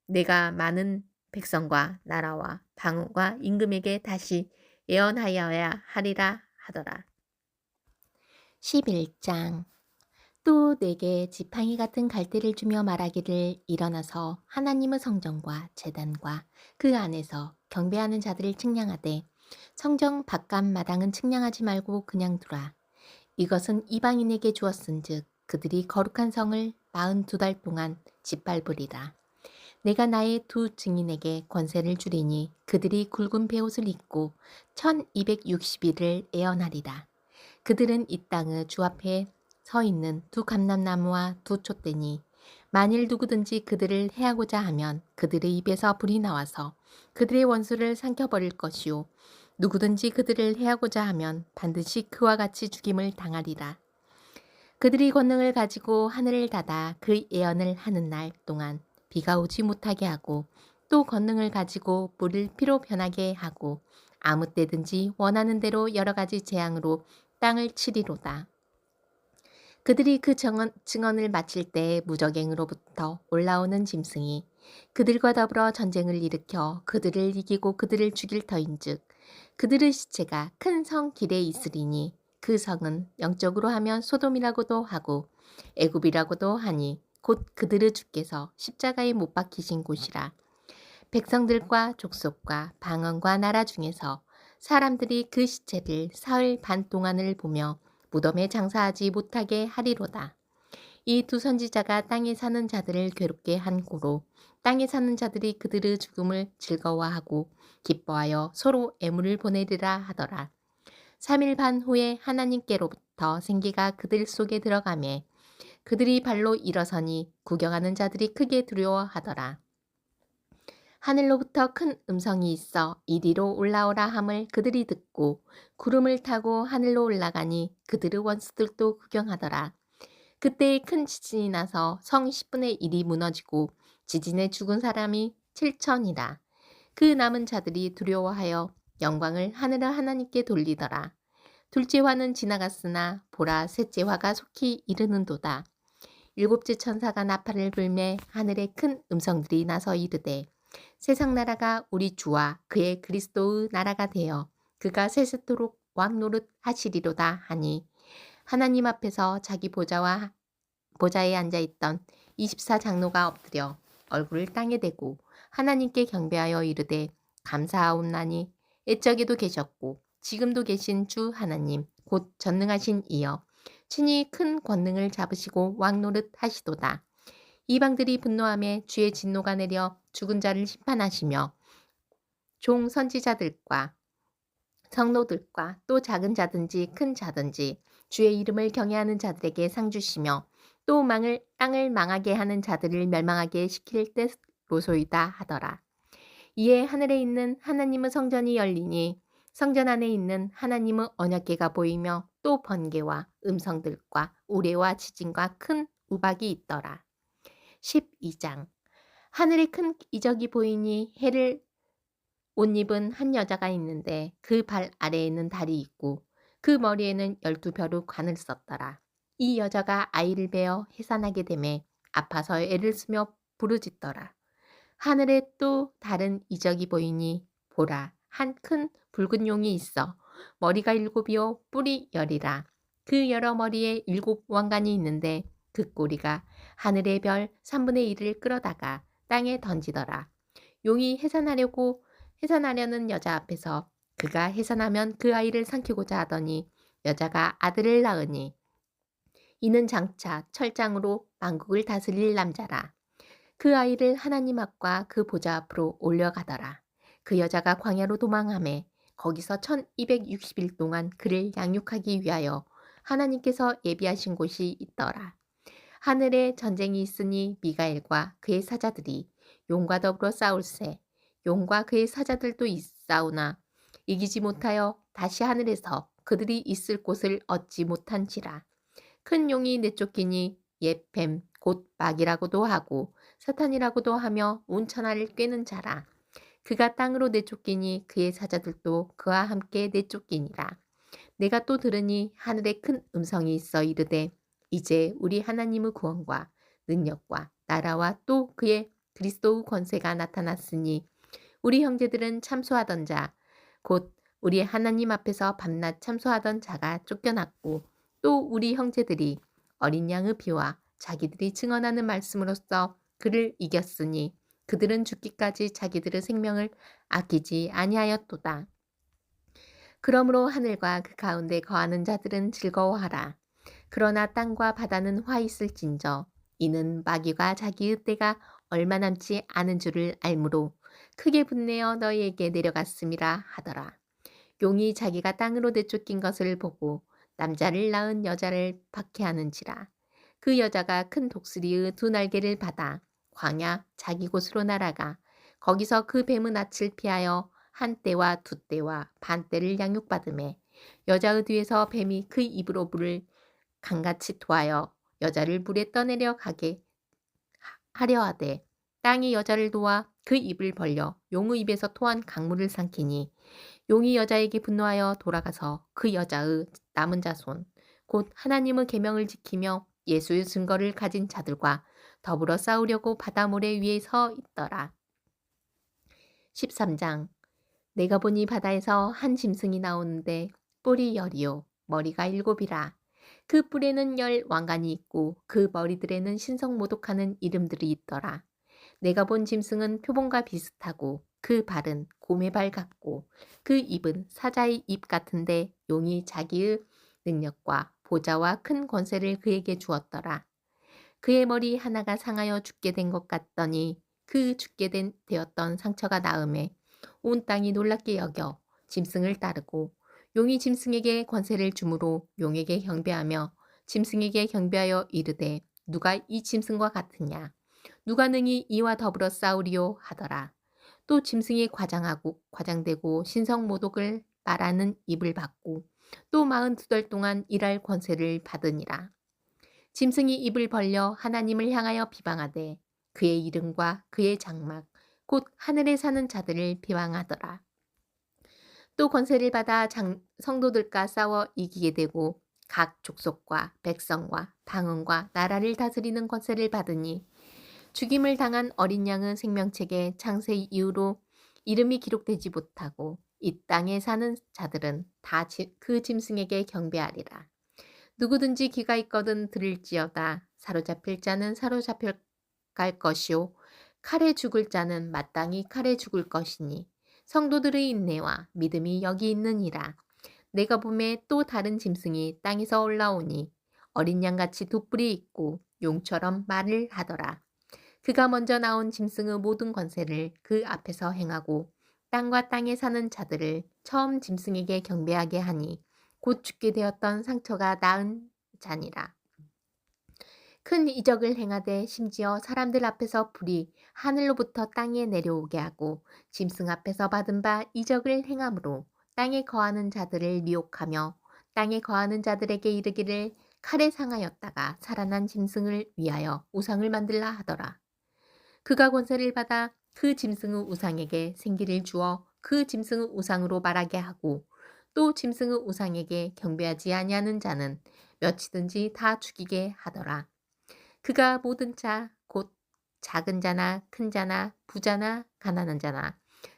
내가 많은 백성과 나라와 방언과 임금에게 다시 예언하여야 하리라 하더라. 11장 또 내게 지팡이 같은 갈대를 주며 말하기를 일어나서 하나님의 성전과 제단과 그 안에서 경배하는 자들을 측량하되 성전 바깥 마당은 측량하지 말고 그냥 두라. 이것은 이방인에게 주었은즉 그들이 거룩한 성을 42달 동안 짓밟으리라. 내가 나의 2 증인에게 권세를 주리니 그들이 굵은 베옷을 입고 1260일을 애언하리라. 그들은 이 땅의 주 앞에 서 있는 2 감람나무와 2 촛대니 만일 누구든지 그들을 해하고자 하면 그들의 입에서 불이 나와서 그들의 원수를 삼켜버릴 것이요 누구든지 그들을 해하고자 하면 반드시 그와 같이 죽임을 당하리라. 그들이 권능을 가지고 하늘을 닫아 그 예언을 하는 날 동안 비가 오지 못하게 하고 또 권능을 가지고 물을 피로 변하게 하고 아무 때든지 원하는 대로 여러 가지 재앙으로 땅을 치리로다. 그들이 그 증언을 마칠 때 무적행으로부터 올라오는 짐승이 그들과 더불어 전쟁을 일으켜 그들을 이기고 그들을 죽일 터인즉 그들의 시체가 큰 성 길에 있으리니 그 성은 영적으로 하면 소돔이라고도 하고 애굽이라고도 하니 곧 그들의 주께서 십자가에 못 박히신 곳이라. 백성들과 족속과 방언과 나라 중에서 사람들이 그 시체를 사흘 반 동안을 보며 무덤에 장사하지 못하게 하리로다. 이 두 선지자가 땅에 사는 자들을 괴롭게 한 고로 땅에 사는 자들이 그들의 죽음을 즐거워하고 기뻐하여 서로 애물을 보내리라 하더라. 3일 반 후에 하나님께로부터 생기가 그들 속에 들어가매 그들이 발로 일어서니 구경하는 자들이 크게 두려워하더라. 하늘로부터 큰 음성이 있어 이리로 올라오라 함을 그들이 듣고 구름을 타고 하늘로 올라가니 그들의 원수들도 구경하더라. 그때에 큰 지진이 나서 성 10분의 1이 무너지고 지진에 죽은 사람이 7천이라. 그 남은 자들이 두려워하여 영광을 하늘의 하나님께 돌리더라. 둘째 화는 지나갔으나 보라 셋째 화가 속히 이르는도다. 일곱째 천사가 나팔을 불매 하늘에 큰 음성들이 나서 이르되 세상 나라가 우리 주와 그의 그리스도의 나라가 되어 그가 세세토록 왕노릇 하시리로다 하니 하나님 앞에서 자기 보좌에 앉아있던 24장로가 엎드려 얼굴을 땅에 대고 하나님께 경배하여 이르되 감사하옵나니 옛적에도 계셨고 지금도 계신 주 하나님 곧 전능하신 이여 친히 큰 권능을 잡으시고 왕노릇 하시도다. 이방들이 분노하며 주의 진노가 내려 죽은 자를 심판하시며 종 선지자들과 성노들과 또 작은 자든지 큰 자든지 주의 이름을 경외하는 자들에게 상 주시며 또 땅을 망하게 하는 자들을 멸망하게 시킬 때로소이다 하더라. 이에 하늘에 있는 하나님의 성전이 열리니 성전 안에 있는 하나님의 언약궤가 보이며 또 번개와 음성들과 우레와 지진과 큰 우박이 있더라. 12장 하늘에 큰 이적이 보이니 해를 옷 입은 한 여자가 있는데 그 발 아래에는 달이 있고 그 머리에는 12별의 관을 썼더라. 이 여자가 아이를 베어 해산하게 되매 아파서 애를 쓰며 부르짖더라. 하늘에 또 다른 이적이 보이니 보라 한 큰 붉은 용이 있어 머리가 7이요 뿔이 10이라. 그 여러 머리에 7 왕관이 있는데 그 꼬리가 하늘의 별 3분의 1을 끌어다가 땅에 던지더라. 용이 해산하려는 여자 앞에서 그가 해산하면 그 아이를 삼키고자 하더니 여자가 아들을 낳으니 이는 장차 철장으로 만국을 다스릴 남자라. 그 아이를 하나님 앞과 그 보좌 앞으로 올려가더라. 그 여자가 광야로 도망하매 거기서 1260일 동안 그를 양육하기 위하여 하나님께서 예비하신 곳이 있더라. 하늘에 전쟁이 있으니 미가엘과 그의 사자들이 용과 더불어 싸울세. 용과 그의 사자들도 싸우나 이기지 못하여 다시 하늘에서 그들이 있을 곳을 얻지 못한지라. 큰 용이 내쫓기니 옛 뱀 곧 마귀라고도 하고 사탄이라고도 하며 온천하를 꿰는 자라. 그가 땅으로 내쫓기니 그의 사자들도 그와 함께 내쫓기니라. 내가 또 들으니 하늘에 큰 음성이 있어 이르되 이제 우리 하나님의 구원과 능력과 나라와 또 그의 그리스도의 권세가 나타났으니 우리 형제들은 참소하던 자 곧 우리 하나님 앞에서 밤낮 참소하던 자가 쫓겨났고 또 우리 형제들이 어린 양의 피와 자기들이 증언하는 말씀으로써 그를 이겼으니 그들은 죽기까지 자기들의 생명을 아끼지 아니하였도다. 그러므로 하늘과 그 가운데 거하는 자들은 즐거워하라. 그러나 땅과 바다는 화 있을진저 이는 마귀가 자기의 때가 얼마 남지 않은 줄을 알므로 크게 분내어 너희에게 내려갔음이라 하더라. 용이 자기가 땅으로 내쫓긴 것을 보고 남자를 낳은 여자를 박해하는지라. 그 여자가 큰 독수리의 2 날개를 받아 광야 자기 곳으로 날아가 거기서 그 뱀의 낯을 피하여 한 떼와 2 떼와 반 떼를 양육받으매 여자의 뒤에서 뱀이 그 입으로 물을 강같이 토하여 여자를 물에 떠내려 가게 하려 하되 땅이 여자를 도와 그 입을 벌려 용의 입에서 토한 강물을 삼키니 용이 여자에게 분노하여 돌아가서 그 여자의 남은 자손 곧 하나님의 계명을 지키며 예수의 증거를 가진 자들과 더불어 싸우려고 바다 모래 위에 서 있더라. 13장. 내가 보니 바다에서 한 짐승이 나오는데 뿔이 열이요 머리가 7이라. 그 뿔에는 10왕관이 있고 그 머리들에는 신성모독하는 이름들이 있더라. 내가 본 짐승은 표범과 비슷하고 그 발은 곰의 발 같고 그 입은 사자의 입 같은데 용이 자기의 능력과 보좌와 큰 권세를 그에게 주었더라. 그의 머리 하나가 상하여 죽게 된 것 같더니 그 죽게 되었던 상처가 나음에 온 땅이 놀랍게 여겨 짐승을 따르고 용이 짐승에게 권세를 주므로 용에게 경배하며 짐승에게 경배하여 이르되 누가 이 짐승과 같으냐 누가 능히 이와 더불어 싸우리요 하더라. 또 짐승이 과장되고 신성모독을 말하는 입을 받고 또 42달 동안 일할 권세를 받으니라. 짐승이 입을 벌려 하나님을 향하여 비방하되 그의 이름과 그의 장막 곧 하늘에 사는 자들을 비방하더라. 또 권세를 받아 성도들과 싸워 이기게 되고 각 족속과 백성과 방언과 나라를 다스리는 권세를 받으니 죽임을 당한 어린 양의 생명책에 창세 이후로 이름이 기록되지 못하고 이 땅에 사는 자들은 다 그 짐승에게 경배하리라. 누구든지 귀가 있거든 들을지어다. 사로잡힐 자는 사로잡혀 갈 것이요 칼에 죽을 자는 마땅히 칼에 죽을 것이니 성도들의 인내와 믿음이 여기 있느니라. 내가 보매 또 다른 짐승이 땅에서 올라오니 어린 양같이 두 뿔이 있고 용처럼 말을 하더라. 그가 먼저 나온 짐승의 모든 권세를 그 앞에서 행하고 땅과 땅에 사는 자들을 처음 짐승에게 경배하게 하니 곧 죽게 되었던 상처가 나은 자니라. 큰 이적을 행하되 심지어 사람들 앞에서 불이 하늘로부터 땅에 내려오게 하고 짐승 앞에서 받은 바 이적을 행함으로 땅에 거하는 자들을 미혹하며 땅에 거하는 자들에게 이르기를 칼에 상하였다가 살아난 짐승을 위하여 우상을 만들라 하더라. 그가 권세를 받아 그 짐승의 우상에게 생기를 주어 그 짐승의 우상으로 말하게 하고 또 짐승의 우상에게 경배하지 아니하는 자는 몇이든지 다 죽이게 하더라. 그가 모든 자 곧 작은 자나 큰 자나 부자나 가난한 자나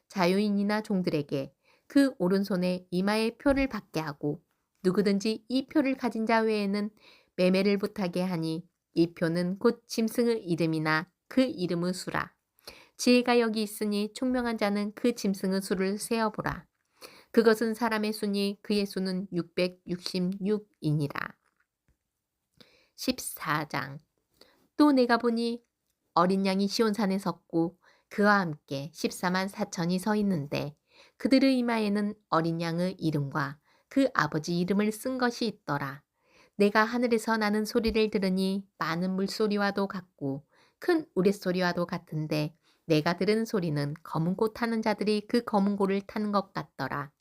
자유인이나 종들에게 그 오른손에 이마에 표를 받게 하고 누구든지 이 표를 가진 자 외에는 매매를 못하게 하니 이 표는 곧 짐승의 이름이나 그 이름의 수라. 지혜가 여기 있으니 총명한 자는 그 짐승의 수를 세어보라. 그것은 사람의 수니 그의 수는 666이니라. 14장. 또 내가 보니 어린 양이 시온산에 섰고 그와 함께 14만 4천이 서 있는데 그들의 이마에는 어린 양의 이름과 그 아버지 이름을 쓴 것이 있더라. 내가 하늘에서 나는 소리를 들으니 많은 물소리와도 같고 큰 우레소리와도 같은데 내가 들은 소리는 검은 고 타는 자들이 그 검은 고를 타는 것 같더라.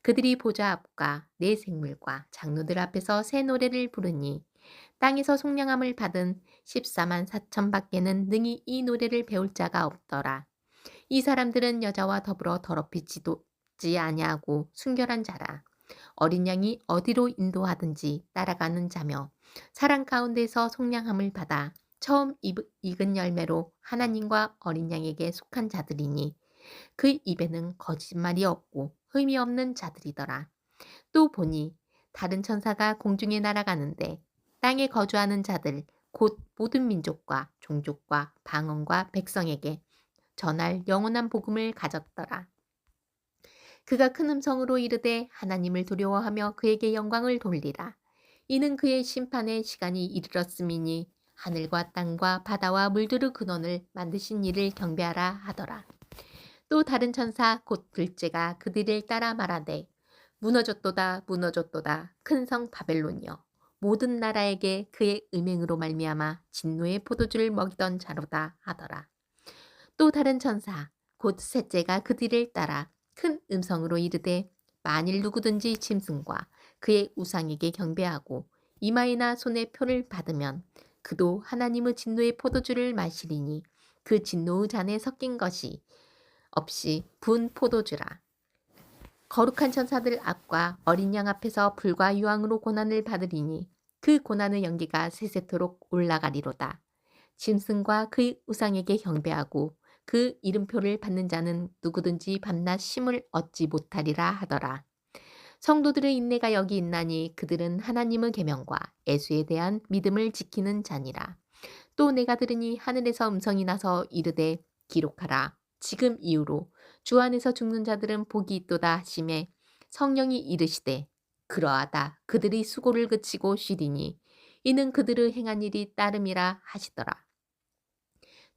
그들이 보좌 앞과 내 생물과 장로들 앞에서 새 노래를 부르니 땅에서 속량함을 받은 14만 4천 밖에는 능히 이 노래를 배울 자가 없더라. 이 사람들은 여자와 더불어 더럽히지도 아니하고 순결한 자라. 어린 양이 어디로 인도하든지 따라가는 자며 사랑 가운데서 속량함을 받아 처음 익은 열매로 하나님과 어린 양에게 속한 자들이니 그 입에는 거짓말이 없고 흠이 없는 자들이더라. 또 보니 다른 천사가 공중에 날아가는데 땅에 거주하는 자들 곧 모든 민족과 종족과 방언과 백성에게 전할 영원한 복음을 가졌더라. 그가 큰 음성으로 이르되 하나님을 두려워하며 그에게 영광을 돌리라. 이는 그의 심판의 시간이 이르렀음이니 하늘과 땅과 바다와 물들의 근원을 만드신 이를 경배하라 하더라. 또 다른 천사 곧 둘째가 그들을 따라 말하되 무너졌도다 무너졌도다 큰 성 바벨론이여 모든 나라에게 그의 음행으로 말미암아 진노의 포도주를 먹이던 자로다 하더라. 또 다른 천사 곧 셋째가 그 뒤를 따라 큰 음성으로 이르되 만일 누구든지 짐승과 그의 우상에게 경배하고 이마에나 손에 표를 받으면 그도 하나님의 진노의 포도주를 마시리니 그 진노의 잔에 섞인 것이 없이 분 포도주라. 거룩한 천사들 앞과 어린 양 앞에서 불과 유황으로 고난을 받으리니 그 고난의 연기가 세세토록 올라가리로다. 짐승과 그의 우상에게 경배하고 그 이름표를 받는 자는 누구든지 밤낮 쉼을 얻지 못하리라 하더라. 성도들의 인내가 여기 있나니 그들은 하나님의 계명과 애수에 대한 믿음을 지키는 자니라. 또 내가 들으니 하늘에서 음성이 나서 이르되 기록하라. 지금 이후로 주 안에서 죽는 자들은 복이 있도다 하심에 성령이 이르시되 그러하다. 그들이 수고를 그치고 쉬리니 이는 그들의 행한 일이 따름이라 하시더라.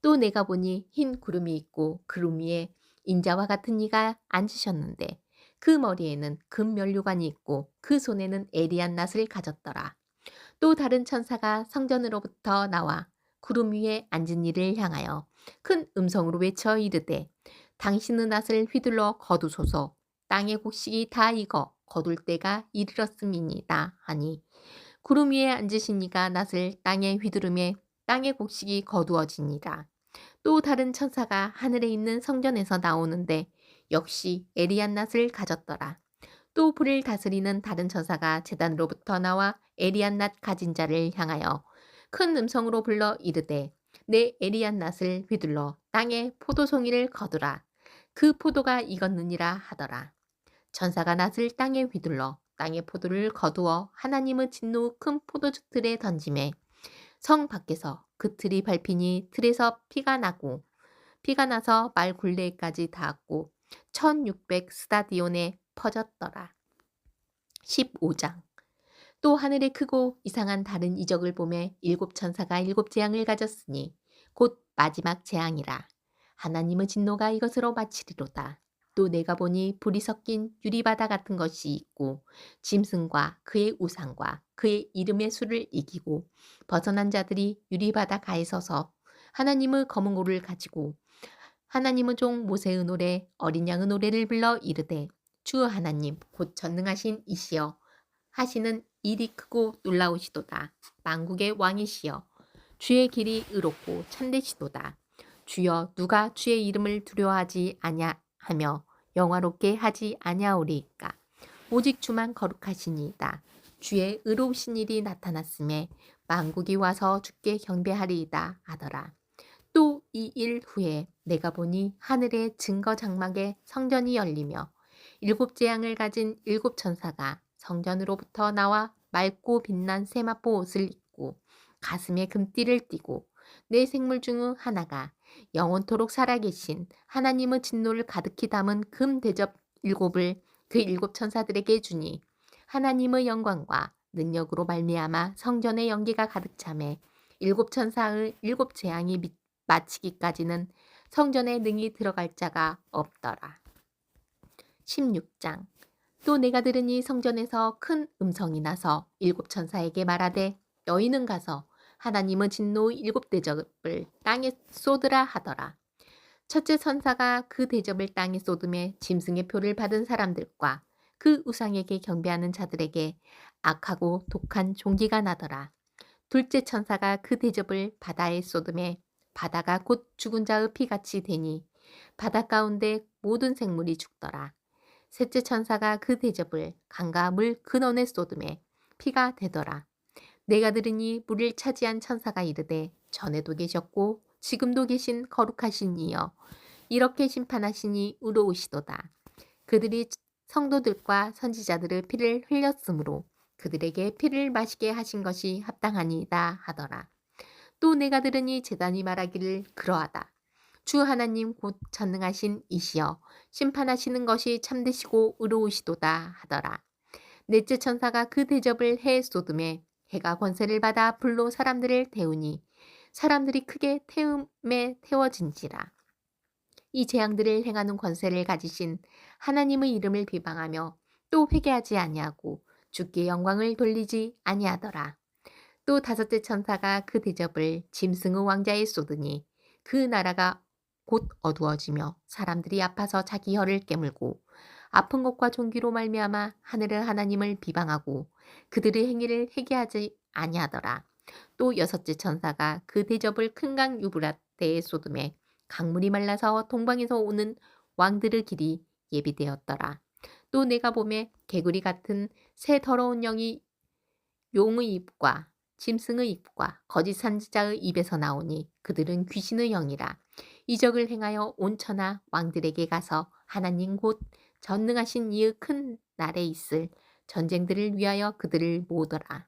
또 내가 보니 흰 구름이 있고 구름 위에 인자와 같은 이가 앉으셨는데 그 머리에는 금 면류관이 있고 그 손에는 에리한 낫을 가졌더라. 또 다른 천사가 성전으로부터 나와 구름 위에 앉은 이를 향하여 큰 음성으로 외쳐 이르되 당신의 낫을 휘둘러 거두소서. 땅의 곡식이 다 익어 거둘 때가 이르렀음이니이다 하니 구름 위에 앉으신 이가 낫을 땅에 휘두르매 땅의 곡식이 거두어지니라. 또 다른 천사가 하늘에 있는 성전에서 나오는데 역시 에리한 낫을 가졌더라. 또 불을 다스리는 다른 천사가 제단으로부터 나와 에리한 낫 가진 자를 향하여 큰 음성으로 불러 이르되 내 에리한 낫을 휘둘러 땅에 포도송이를 거두라. 그 포도가 익었느니라 하더라. 천사가 낫을 땅에 휘둘러 땅의 포도를 거두어 하나님의 진노 큰 포도주틀에 던지매 성 밖에서 그 틀이 밟히니 틀에서 피가 나서 말 굴레까지 닿았고 1600 스타디온에 퍼졌더라. 15장. 또 하늘에 크고 이상한 다른 이적을 보매 일곱 천사가 일곱 재앙을 가졌으니 곧 마지막 재앙이라. 하나님의 진노가 이것으로 마치리로다. 또 내가 보니 불이 섞인 유리바다 같은 것이 있고 짐승과 그의 우상과 그의 이름의 수를 이기고 벗어난 자들이 유리바다 가에 서서 하나님의 검은 고를 가지고 하나님의 종 모세의 노래 어린 양의 노래를 불러 이르되 주 하나님 곧 전능하신 이시여 하시는 일이 크고 놀라우시도다. 만국의 왕이시여 주의 길이 의롭고 참되시도다. 주여 누가 주의 이름을 두려워하지 아냐하며 영화롭게 하지 아냐오리이까. 오직 주만 거룩하시니이다. 주의 의로우신 일이 나타났음에 만국이 와서 주께 경배하리이다 하더라. 또 이 일 후에 내가 보니 하늘의 증거 장막에 성전이 열리며 일곱 재앙을 가진 일곱 천사가 성전으로부터 나와 맑고 빛난 세마포 옷을 입고 가슴에 금띠를 띠고 네 생물 중 하나가 영원토록 살아계신 하나님의 진노를 가득히 담은 금 대접 일곱을 그 일곱 천사들에게 주니 하나님의 영광과 능력으로 말미암아 성전의 연기가 가득 차매 일곱 천사의 일곱 재앙이 마치기까지는 성전에 능히 들어갈 자가 없더라. 16장. 또 내가 들으니 성전에서 큰 음성이 나서 일곱 천사에게 말하되 너희는 가서 하나님의 진노의 일곱 대접을 땅에 쏟으라 하더라. 첫째 천사가 그 대접을 땅에 쏟음에 짐승의 표를 받은 사람들과 그 우상에게 경배하는 자들에게 악하고 독한 종기가 나더라. 둘째 천사가 그 대접을 바다에 쏟음에 바다가 곧 죽은 자의 피같이 되니 바다 가운데 모든 생물이 죽더라. 셋째 천사가 그 대접을 강과 물 근원에 쏟음에 피가 되더라. 내가 들으니 물을 차지한 천사가 이르되 전에도 계셨고 지금도 계신 거룩하신 이여 이렇게 심판하시니 의로우시도다. 그들이 성도들과 선지자들의 피를 흘렸으므로 그들에게 피를 마시게 하신 것이 합당하니이다 하더라. 또 내가 들으니 제단이 말하기를 그러하다. 주 하나님 곧 전능하신 이시여 심판하시는 것이 참되시고 의로우시도다 하더라. 넷째 천사가 그 대접을 해에 쏟음에 해가 권세를 받아 불로 사람들을 태우니 사람들이 크게 태움에 태워진지라. 이 재앙들을 행하는 권세를 가지신 하나님의 이름을 비방하며 또 회개하지 아니하고 주께 영광을 돌리지 아니하더라. 또 다섯째 천사가 그 대접을 짐승의 왕자에 쏟으니 그 나라가 곧 어두워지며 사람들이 아파서 자기 혀를 깨물고 아픈 것과 종기로 말미암아 하늘의 하나님을 비방하고 그들의 행위를 회개하지 아니하더라. 또 여섯째 천사가 그 대접을 큰 강 유브라데에 쏟음에 강물이 말라서 동방에서 오는 왕들의 길이 예비되었더라. 또 내가 보매 개구리 같은 새 더러운 영이 용의 입과 짐승의 입과 거짓 선지자의 입에서 나오니 그들은 귀신의 영이라. 이적을 행하여 온 천하 왕들에게 가서 하나님 곧 전능하신 이의 큰 날에 있을 전쟁들을 위하여 그들을 모으더라.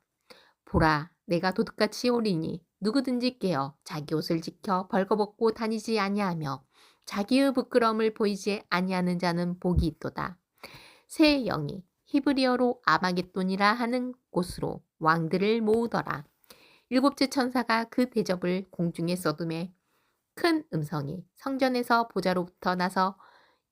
보라, 내가 도둑같이 오리니 누구든지 깨어 자기 옷을 지켜 벌거벗고 다니지 아니하며 자기의 부끄러움을 보이지 아니하는 자는 복이 있도다. 새 영이 히브리어로 아마겟돈이라 하는 곳으로 왕들을 모으더라. 일곱째 천사가 그 대접을 공중에 쏟음에 큰 음성이 성전에서 보좌로부터 나서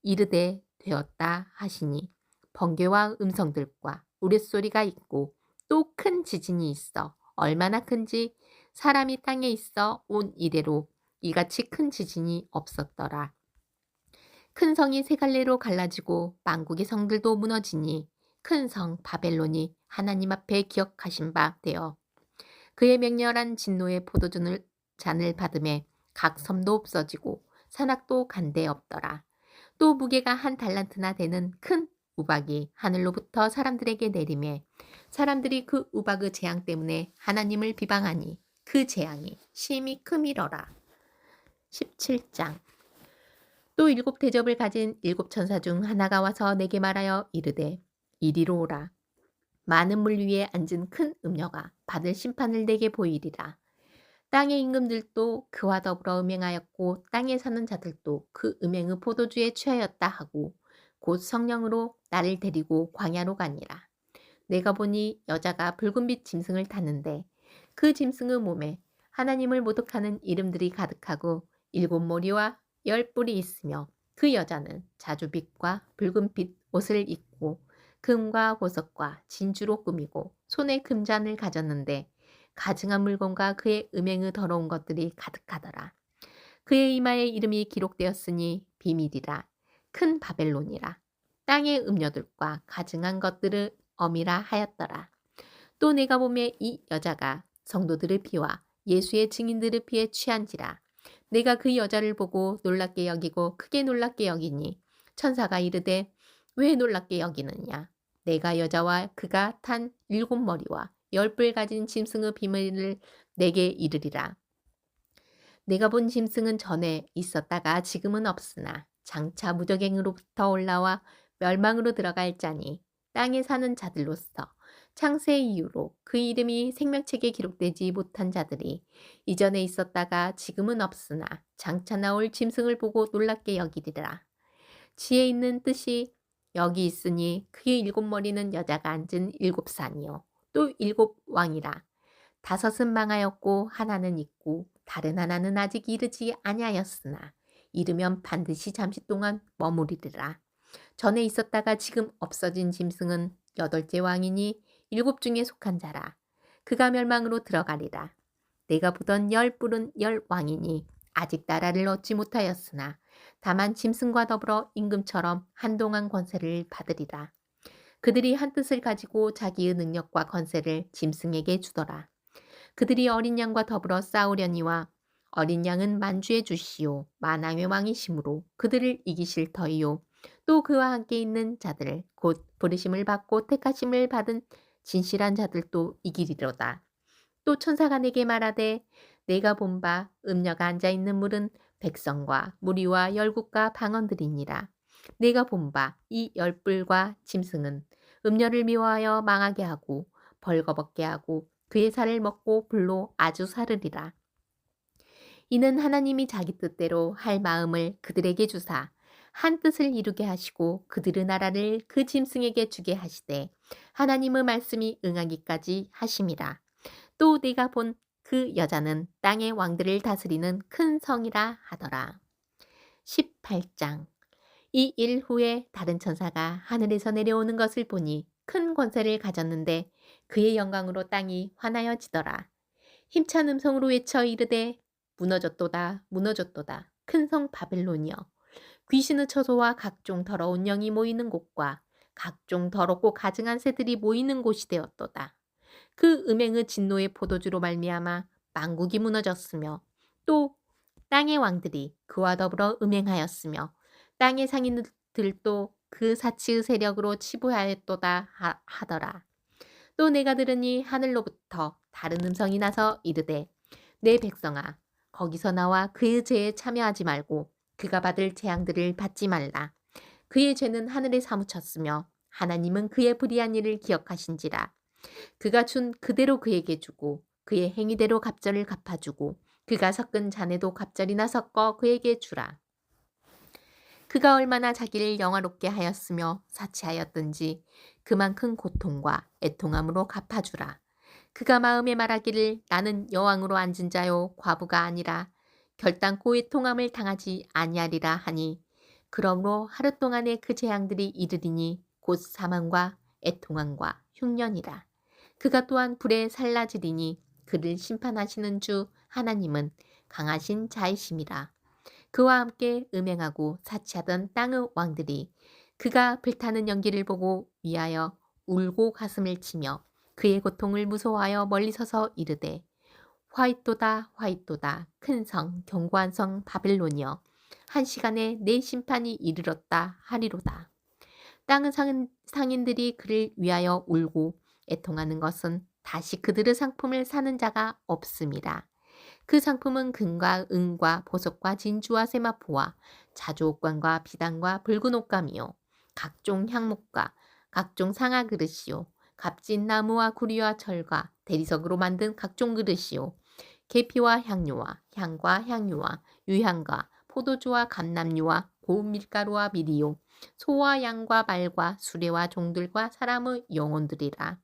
이르되 되었다 하시니 번개와 음성들과 우레소리가 있고 또 큰 지진이 있어 얼마나 큰지 사람이 땅에 있어 온 이래로 이같이 큰 지진이 없었더라. 큰 성이 세 갈래로 갈라지고 만국의 성들도 무너지니 큰 성 바벨론이 하나님 앞에 기억하신 바 되어 그의 맹렬한 진노의 포도주를 잔을 받음에 각 섬도 없어지고 산악도 간데 없더라. 또 무게가 한 달란트나 되는 큰 우박이 하늘로부터 사람들에게 내림에 사람들이 그 우박의 재앙 때문에 하나님을 비방하니 그 재앙이 심히 크미러라. 17장. 또 일곱 대접을 가진 일곱 천사 중 하나가 와서 내게 말하여 이르되 이리로 오라. 많은 물 위에 앉은 큰 음녀가 받을 심판을 내게 보이리라. 땅의 임금들도 그와 더불어 음행하였고 땅에 사는 자들도 그 음행의 포도주에 취하였다 하고 곧 성령으로 나를 데리고 광야로 가니라. 내가 보니 여자가 붉은빛 짐승을 타는데 그 짐승의 몸에 하나님을 모독하는 이름들이 가득하고 일곱 머리와 열 뿔이 있으며 그 여자는 자주빛과 붉은빛 옷을 입고 금과 보석과 진주로 꾸미고 손에 금잔을 가졌는데 가증한 물건과 그의 음행의 더러운 것들이 가득하더라. 그의 이마에 이름이 기록되었으니 비밀이라 큰 바벨론이라 땅의 음녀들과 가증한 것들의 엄이라 하였더라. 또 내가 보매 이 여자가 성도들의 피와 예수의 증인들의 피에 취한지라. 내가 그 여자를 보고 놀랍게 여기고 크게 놀랍게 여기니 천사가 이르되 왜 놀랍게 여기느냐. 내가 여자와 그가 탄 일곱 머리와 열 뿔 가진 짐승의 비밀을 내게 이르리라. 내가 본 짐승은 전에 있었다가 지금은 없으나 장차 무적행으로부터 올라와 멸망으로 들어갈 자니 땅에 사는 자들로서 창세 이후로 그 이름이 생명책에 기록되지 못한 자들이 이전에 있었다가 지금은 없으나 장차 나올 짐승을 보고 놀랍게 여기리라. 지혜 있는 뜻이 여기 있으니 그의 일곱 머리는 여자가 앉은 일곱 산이요 또 일곱 왕이라. 다섯은 망하였고 하나는 있고 다른 하나는 아직 이르지 아니하였으나 이르면 반드시 잠시 동안 머무리리라. 전에 있었다가 지금 없어진 짐승은 여덟째 왕이니 일곱 중에 속한 자라. 그가 멸망으로 들어가리라. 내가 보던 열 뿔은 열 왕이니 아직 나라를 얻지 못하였으나 다만 짐승과 더불어 임금처럼 한동안 권세를 받으리라. 그들이 한 뜻을 가지고 자기의 능력과 권세를 짐승에게 주더라. 그들이 어린 양과 더불어 싸우려니와 어린 양은 만주의 주시오 만왕의 왕이시므로 그들을 이기실 터이요 또 그와 함께 있는 자들 곧 부르심을 받고 택하심을 받은 진실한 자들도 이기리로다. 또 천사가 내게 말하되 내가 본 바 음녀가 앉아있는 물은 백성과 무리와 열국과 방언들이니라. 내가 본 바 이 열뿔과 짐승은 음녀를 미워하여 망하게 하고 벌거벗게 하고 그의 살을 먹고 불로 아주 사르리라. 이는 하나님이 자기 뜻대로 할 마음을 그들에게 주사 한 뜻을 이루게 하시고 그들의 나라를 그 짐승에게 주게 하시되 하나님의 말씀이 응하기까지 하심이라. 또 내가 본 그 여자는 땅의 왕들을 다스리는 큰 성이라 하더라. 18장. 이 일 후에 다른 천사가 하늘에서 내려오는 것을 보니 큰 권세를 가졌는데 그의 영광으로 땅이 환하여지더라. 힘찬 음성으로 외쳐 이르되 무너졌도다 무너졌도다 큰 성 바벨론이여 귀신의 처소와 각종 더러운 영이 모이는 곳과 각종 더럽고 가증한 새들이 모이는 곳이 되었도다. 그 음행의 진노의 포도주로 말미암아 만국이 무너졌으며 또 땅의 왕들이 그와 더불어 음행하였으며 땅의 상인들도 그 사치의 세력으로 치부하였도다 하더라. 또 내가 들으니 하늘로부터 다른 음성이 나서 이르되 내 백성아 거기서 나와 그의 죄에 참여하지 말고 그가 받을 재앙들을 받지 말라. 그의 죄는 하늘에 사무쳤으며 하나님은 그의 불의한 일을 기억하신지라. 그가 준 그대로 그에게 주고 그의 행위대로 갑절을 갚아주고 그가 섞은 잔에도 갑절이나 섞어 그에게 주라. 그가 얼마나 자기를 영화롭게 하였으며 사치하였든지 그만큼 고통과 애통함으로 갚아주라. 그가 마음에 말하기를 나는 여왕으로 앉은 자요 과부가 아니라 결단코 애통함을 당하지 아니하리라 하니 그러므로 하루 동안에 그 재앙들이 이르리니 곧 사망과 애통함과 흉년이라. 그가 또한 불에 살라지리니 그를 심판하시는 주 하나님은 강하신 자이심이라. 그와 함께 음행하고 사치하던 땅의 왕들이 그가 불타는 연기를 보고 위하여 울고 가슴을 치며 그의 고통을 무서워하여 멀리 서서 이르되 화이또다 화이또다 큰 성 견고한 성 바벨론이여 한 시간에 내 심판이 이르렀다 하리로다. 땅의 상인들이 그를 위하여 울고 애통하는 것은 다시 그들의 상품을 사는 자가 없습니다. 그 상품은 금과 은과 보석과 진주와 세마포와 자주옥관과 비단과 붉은 옷감이요 각종 향목과 각종 상아 그릇이요 값진 나무와 구리와 철과 대리석으로 만든 각종 그릇이요 계피와 향료와 향과 향유와 유향과 포도주와 감람류와 고운 밀가루와 미리요 소와 양과 말과 수레와 종들과 사람의 영혼들이라.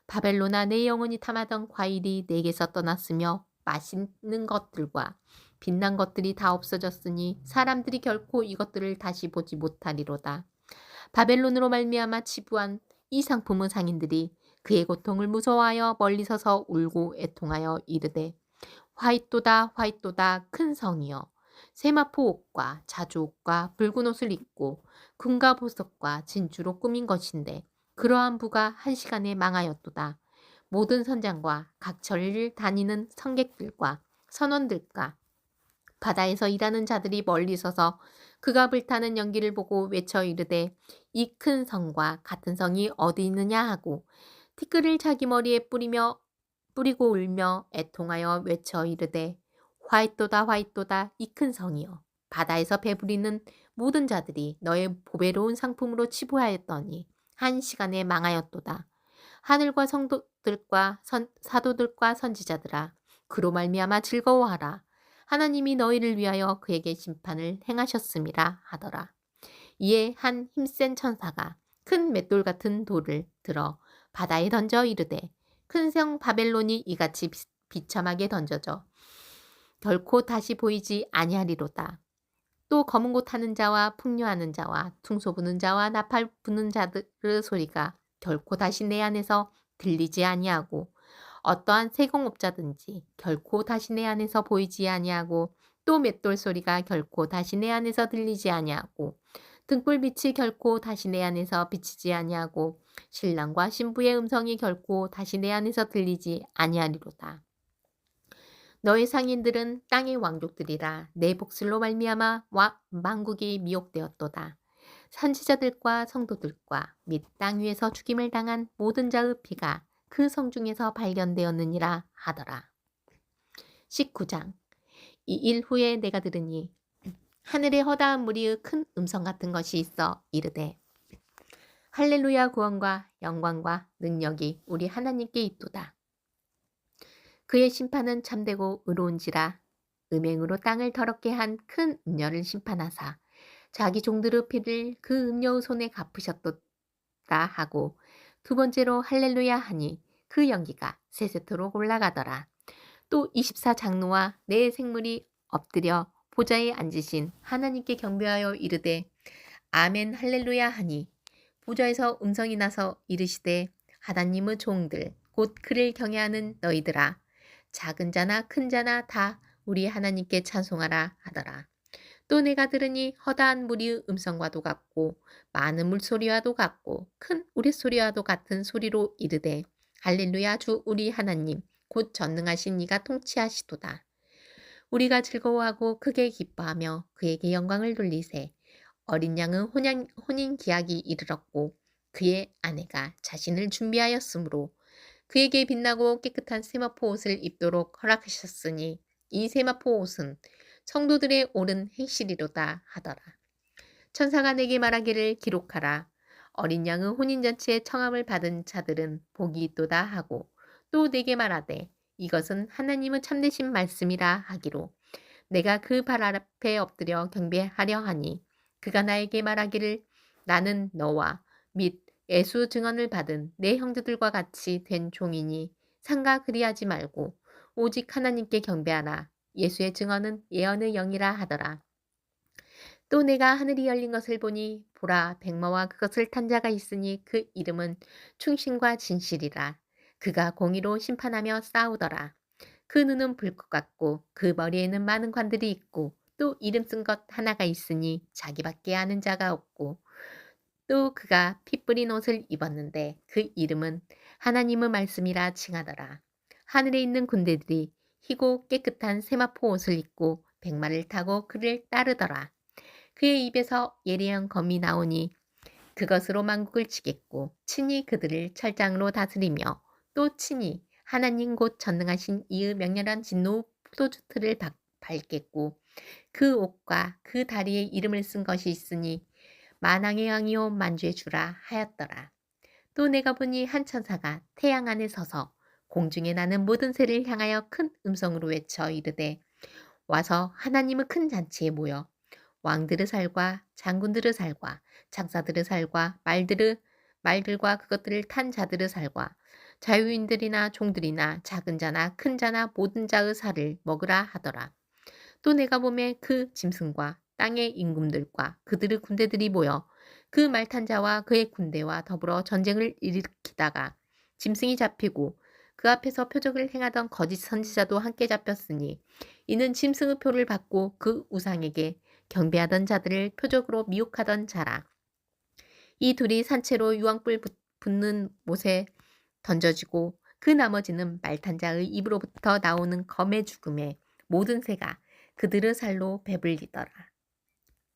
바벨론아 내 영혼이 탐하던 과일이 내게서 떠났으며 맛있는 것들과 빛난 것들이 다 없어졌으니 사람들이 결코 이것들을 다시 보지 못하리로다. 바벨론으로 말미암아 치부한 이 상품의 상인들이 그의 고통을 무서워하여 멀리 서서 울고 애통하여 이르되 화이또다 화이또다 큰 성이여 세마포 옷과 자주 옷과 붉은 옷을 입고 금과 보석과 진주로 꾸민 것인데 그러한 부가 한 시간에 망하였도다. 모든 선장과 각 절을 다니는 성객들과 선원들과 바다에서 일하는 자들이 멀리 서서 그가 불타는 연기를 보고 외쳐 이르되 이 큰 성과 같은 성이 어디 있느냐 하고 티끌을 자기 머리에 뿌리고 울며 애통하여 외쳐 이르되 화이또다 화이또다 이 큰 성이여 바다에서 배부리는 모든 자들이 너의 보배로운 상품으로 치부하였더니 한 시간에 망하였도다. 하늘과 성도들과 사도들과 선지자들아 그로 말미암아 즐거워하라. 하나님이 너희를 위하여 그에게 심판을 행하셨음이라 하더라. 이에 한 힘센 천사가 큰 맷돌 같은 돌을 들어 바다에 던져 이르되 큰 성 바벨론이 이같이 비참하게 던져져 결코 다시 보이지 아니하리로다. 또 검은 곳 하는 자와 풍류하는 자와 퉁소 부는 자와 나팔 부는 자들의 소리가 결코 다시 내 안에서 들리지 아니하고 어떠한 세공업자든지 결코 다시 내 안에서 보이지 아니하고 또 맷돌 소리가 결코 다시 내 안에서 들리지 아니하고 등불빛이 결코 다시 내 안에서 비치지 아니하고 신랑과 신부의 음성이 결코 다시 내 안에서 들리지 아니하리로다. 너의 상인들은 땅의 왕족들이라 내 복슬로 말미암아 만국이 미혹되었도다. 선지자들과 성도들과 및 땅 위에서 죽임을 당한 모든 자의 피가 그 성중에서 발견되었느니라 하더라. 19장 이 일 후에 내가 들으니 하늘에 허다한 무리의 큰 음성 같은 것이 있어 이르되 할렐루야 구원과 영광과 능력이 우리 하나님께 있도다. 그의 심판은 참되고 의로운지라 음행으로 땅을 더럽게 한 큰 음녀를 심판하사 자기 종들의 피를 그 음녀의 손에 갚으셨도다 하고 두 번째로 할렐루야 하니 그 연기가 세세토록 올라가더라. 또 24장로와 네 생물이 엎드려 보좌에 앉으신 하나님께 경배하여 이르되 아멘 할렐루야 하니 보좌에서 음성이 나서 이르시되 하나님의 종들 곧 그를 경외하는 너희들아 작은 자나 큰 자나 다 우리 하나님께 찬송하라 하더라. 또 내가 들으니 허다한 무리의 음성과도 같고 많은 물소리와도 같고 큰 우레소리와도 같은 소리로 이르되 할렐루야 주 우리 하나님 곧 전능하신 이가 통치하시도다. 우리가 즐거워하고 크게 기뻐하며 그에게 영광을 돌리세. 어린 양은 혼인 기약이 이르렀고 그의 아내가 자신을 준비하였으므로 그에게 빛나고 깨끗한 세마포 옷을 입도록 허락하셨으니 이 세마포 옷은 성도들의 옳은 행실이로다 하더라. 천사가 내게 말하기를 기록하라. 어린 양의 혼인잔치에 청함을 받은 자들은 복이 있도다 하고 또 내게 말하되 이것은 하나님의 참되신 말씀이라 하기로 내가 그 발 앞에 엎드려 경배하려 하니 그가 나에게 말하기를 나는 너와 및 애수 증언을 받은 내 형제들과 같이 된 종이니 상가 그리하지 말고 오직 하나님께 경배하라. 예수의 증언은 예언의 영이라 하더라. 또 내가 하늘이 열린 것을 보니 보라 백마와 그것을 탄 자가 있으니 그 이름은 충신과 진실이라. 그가 공의로 심판하며 싸우더라. 그 눈은 불꽃 같고 그 머리에는 많은 관들이 있고 또 이름 쓴 것 하나가 있으니 자기밖에 아는 자가 없고 또 그가 피 뿌린 옷을 입었는데 그 이름은 하나님의 말씀이라 칭하더라. 하늘에 있는 군대들이 희고 깨끗한 세마포 옷을 입고 백마를 타고 그를 따르더라. 그의 입에서 예리한 검이 나오니 그것으로 만국을 치겠고 친히 그들을 철장으로 다스리며 또 친히 하나님 곧 전능하신 이의 명렬한 진노 포도주 틀을 밟겠고 그 옷과 그 다리에 이름을 쓴 것이 있으니 만왕의 왕이요 만주의 주라 하였더라. 또 내가 보니 한 천사가 태양 안에 서서 공중에 나는 모든 새를 향하여 큰 음성으로 외쳐 이르되 와서 하나님의 큰 잔치에 모여 왕들의 살과 장군들의 살과 장사들의 살과 말들과 그것들을 탄 자들의 살과 자유인들이나 종들이나 작은 자나 큰 자나 모든 자의 살을 먹으라 하더라. 또 내가 보매 그 짐승과 땅의 임금들과 그들의 군대들이 모여 그 말탄 자와 그의 군대와 더불어 전쟁을 일으키다가 짐승이 잡히고 그 앞에서 표적을 행하던 거짓 선지자도 함께 잡혔으니 이는 짐승의 표를 받고 그 우상에게 경배하던 자들을 표적으로 미혹하던 자라. 이 둘이 산채로 유황불 붙는 못에 던져지고 그 나머지는 말탄 자의 입으로부터 나오는 검의 죽음에 모든 새가 그들의 살로 배불리더라.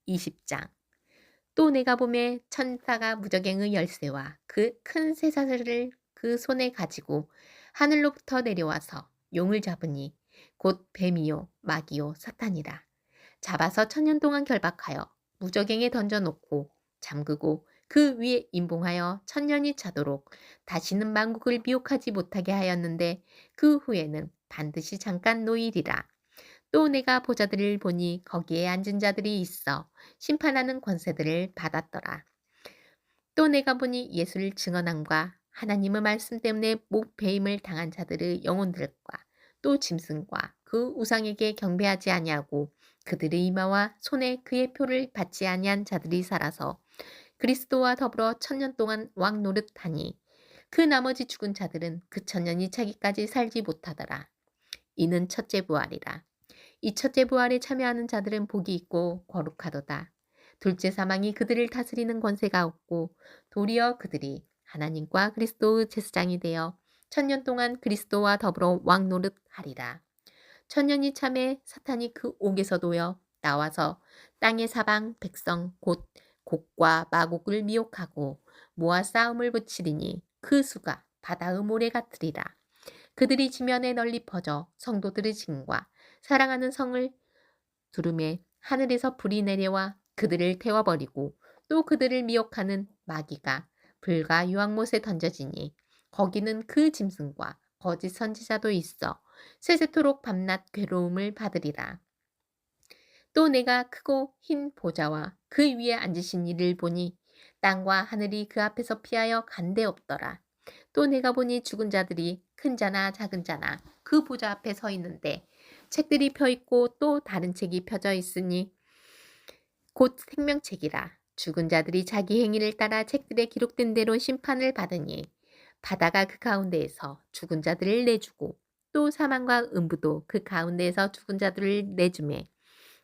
20장. 또 내가 보매 천사가 무저갱의 열쇠와 그 큰 쇠사슬을 그 손에 가지고 하늘로부터 내려와서 용을 잡으니 곧 뱀이요 마귀요 사탄이라. 잡아서 1000년 동안 결박하여 무저갱에 던져놓고 잠그고 그 위에 임봉하여 1000년이 차도록 다시는 만국을 미혹하지 못하게 하였는데 그 후에는 반드시 잠깐 노일이라. 또 내가 보자들을 보니 거기에 앉은 자들이 있어 심판하는 권세들을 받았더라. 또 내가 보니 예수를 증언함과 하나님의 말씀 때문에 목배임을 당한 자들의 영혼들과 또 짐승과 그 우상에게 경배하지 아니하고 그들의 이마와 손에 그의 표를 받지 아니한 자들이 살아서 그리스도와 더불어 1000년 동안 왕 노릇하니 그 나머지 죽은 자들은 그 1000년이 차기까지 살지 못하더라. 이는 첫째 부활이라. 이 첫째 부활에 참여하는 자들은 복이 있고 거룩하도다. 둘째 사망이 그들을 다스리는 권세가 없고 도리어 그들이 하나님과 그리스도의 제사장이 되어 1000년 동안 그리스도와 더불어 왕 노릇하리라. 1000년이 참에 사탄이 그 옥에서 놓여 나와서 땅의 사방 백성 곧 곡과 마곡을 미혹하고 모아 싸움을 붙이리니 그 수가 바다의 모래 같으리라. 그들이 지면에 널리 퍼져 성도들의 증과 사랑하는 성을 두름에 하늘에서 불이 내려와 그들을 태워버리고 또 그들을 미혹하는 마귀가 불과 유황못에 던져지니 거기는 그 짐승과 거짓 선지자도 있어 세세토록 밤낮 괴로움을 받으리라. 또 내가 크고 흰 보좌와 그 위에 앉으신 이를 보니 땅과 하늘이 그 앞에서 피하여 간데 없더라. 또 내가 보니 죽은 자들이 큰 자나 작은 자나 그 보좌 앞에 서 있는데 책들이 펴 있고 또 다른 책이 펴져 있으니 곧 생명책이라. 죽은 자들이 자기 행위를 따라 책들에 기록된 대로 심판을 받으니 바다가 그 가운데에서 죽은 자들을 내주고 또 사망과 음부도 그 가운데에서 죽은 자들을 내주매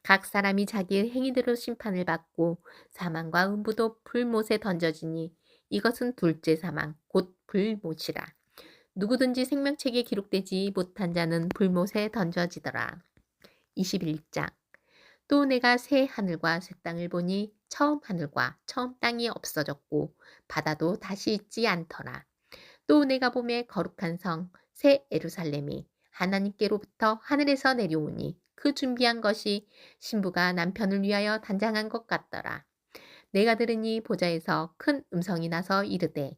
각 사람이 자기의 행위대로 심판을 받고 사망과 음부도 불못에 던져지니 이것은 둘째 사망 곧 불못이라. 누구든지 생명책에 기록되지 못한 자는 불못에 던져지더라. 21장. 또 내가 새 하늘과 새 땅을 보니 처음 하늘과 처음 땅이 없어졌고 바다도 다시 있지 않더라. 또 내가 보매 거룩한 성 새 예루살렘이 하나님께로부터 하늘에서 내려오니 그 준비한 것이 신부가 남편을 위하여 단장한 것 같더라. 내가 들으니 보좌에서 큰 음성이 나서 이르되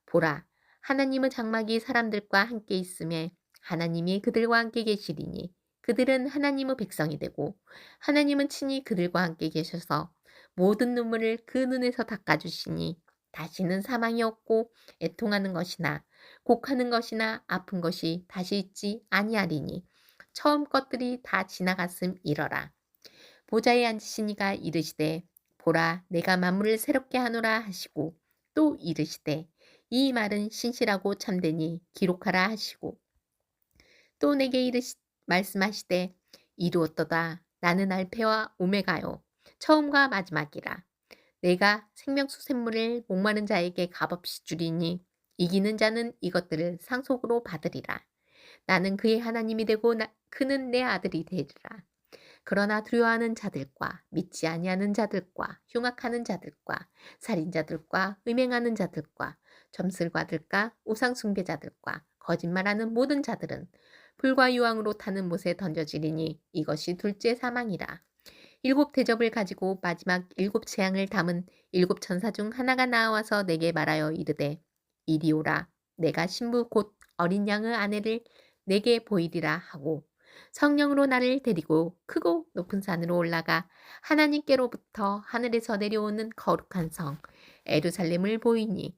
보라 하나님의 장막이 사람들과 함께 있음에 하나님이 그들과 함께 계시리니 그들은 하나님의 백성이 되고 하나님은 친히 그들과 함께 계셔서 모든 눈물을 그 눈에서 닦아주시니 다시는 사망이 없고 애통하는 것이나 곡하는 것이나 아픈 것이 다시 있지 아니하리니 처음 것들이 다 지나갔음 이러라. 보좌에 앉으신 이가 이르시되 보라 내가 만물을 새롭게 하노라 하시고 또 이르시되 이 말은 신실하고 참되니 기록하라 하시고 또 내게 말씀하시되 이루었도다 나는 알페와 오메가요 처음과 마지막이라. 내가 생명수 샘물을 목마른 자에게 값없이 주리니 이기는 자는 이것들을 상속으로 받으리라. 나는 그의 하나님이 되고 그는 내 아들이 되리라. 그러나 두려워하는 자들과 믿지 아니하는 자들과 흉악하는 자들과 살인자들과 음행하는 자들과 점술가들과 우상 숭배자들과 거짓말하는 모든 자들은 불과 유황으로 타는 못에 던져지리니 이것이 둘째 사망이라. 일곱 대접을 가지고 마지막 일곱 재앙을 담은 일곱 천사 중 하나가 나와서 내게 말하여 이르되 이리 오라 내가 신부 곧 어린 양의 아내를 내게 보이리라 하고 성령으로 나를 데리고 크고 높은 산으로 올라가 하나님께로부터 하늘에서 내려오는 거룩한 성 예루살렘을 보이니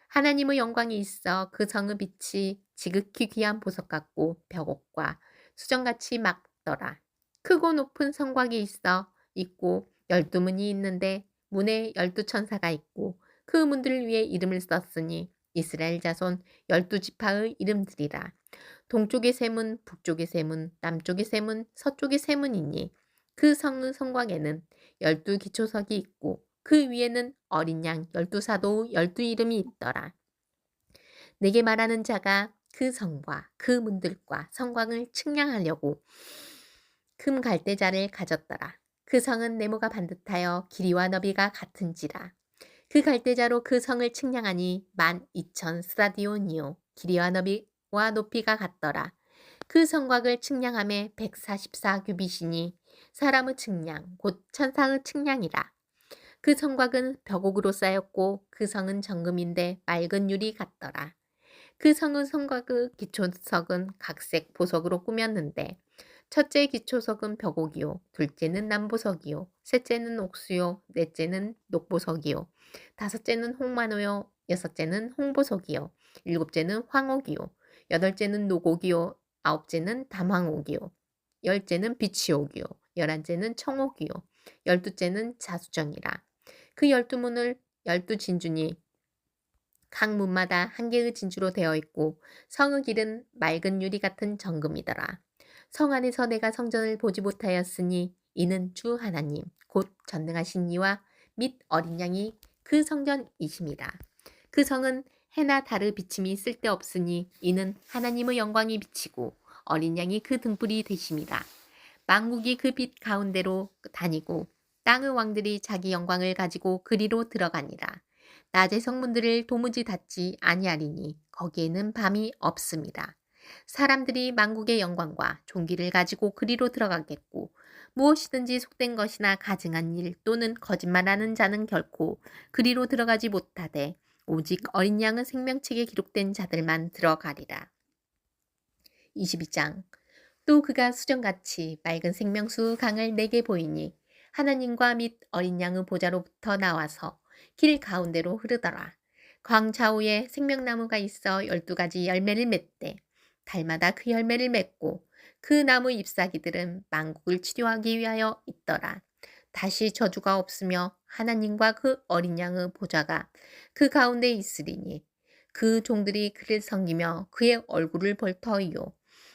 하나님의 영광이 있어 그 성의 빛이 지극히 귀한 보석 같고 벽옥과 수정같이 막더라. 크고 높은 성곽이 있고 12문이 있는데 문에 12천사가 있고 그 문들 위에 이름을 썼으니 이스라엘 자손 12지파의 이름들이라. 동쪽의 세 문, 북쪽의 세 문, 남쪽의 세 문, 서쪽의 세 문이니 그 성의 성곽에는 12기초석이 있고 그 위에는 어린 양 12사도 12이름이 있더라. 내게 말하는 자가 그 성과 그 문들과 성곽을 측량하려고 금 갈대자를 가졌더라. 그 성은 네모가 반듯하여 길이와 너비가 같은지라. 그 갈대자로 그 성을 측량하니 12,000스타디온이요 길이와 너비와 높이가 같더라. 그 성곽을 측량함에 144규빗이니 사람의 측량 곧 천사의 측량이라. 그 성곽은 벽옥으로 쌓였고 그 성은 정금인데 맑은 유리 같더라. 그 성의 성곽의 기초석은 각색 보석으로 꾸몄는데 첫째 기초석은 벽옥이요 둘째는 남보석이요 셋째는 옥수요 넷째는 녹보석이요 다섯째는 홍마노요 여섯째는 홍보석이요 일곱째는 황옥이요 여덟째는 녹옥이요 아홉째는 담황옥이요 열째는 비치옥이요 열한째는 청옥이요 열두째는 자수정이라. 그 12문을 12진주니 각 문마다 한 개의 진주로 되어 있고 성의 길은 맑은 유리 같은 정금이더라. 성 안에서 내가 성전을 보지 못하였으니 이는 주 하나님 곧 전능하신 이와 및 어린 양이 그 성전이심이라. 그 성은 해나 달의 비침이 쓸데없으니 이는 하나님의 영광이 비치고 어린 양이 그 등불이 되심이라. 만국이 그 빛 가운데로 다니고 땅의 왕들이 자기 영광을 가지고 그리로 들어가니라. 낮의 성문들을 도무지 닫지 아니하리니 거기에는 밤이 없습니다. 사람들이 만국의 영광과 존귀를 가지고 그리로 들어가겠고 무엇이든지 속된 것이나 가증한 일 또는 거짓말하는 자는 결코 그리로 들어가지 못하되 오직 어린 양의 생명책에 기록된 자들만 들어가리라. 22장. 또 그가 수정같이 맑은 생명수 강을 내게 보이니 하나님과 및 어린 양의 보좌로부터 나와서 길 가운데로 흐르더라. 광 좌우에 생명나무가 있어 12가지 열매를 맺되 달마다 그 열매를 맺고 그 나무 잎사귀들은 만국을 치료하기 위하여 있더라. 다시 저주가 없으며 하나님과 그 어린 양의 보좌가 그 가운데 있으리니 그 종들이 그를 섬기며 그의 얼굴을 볼 터이요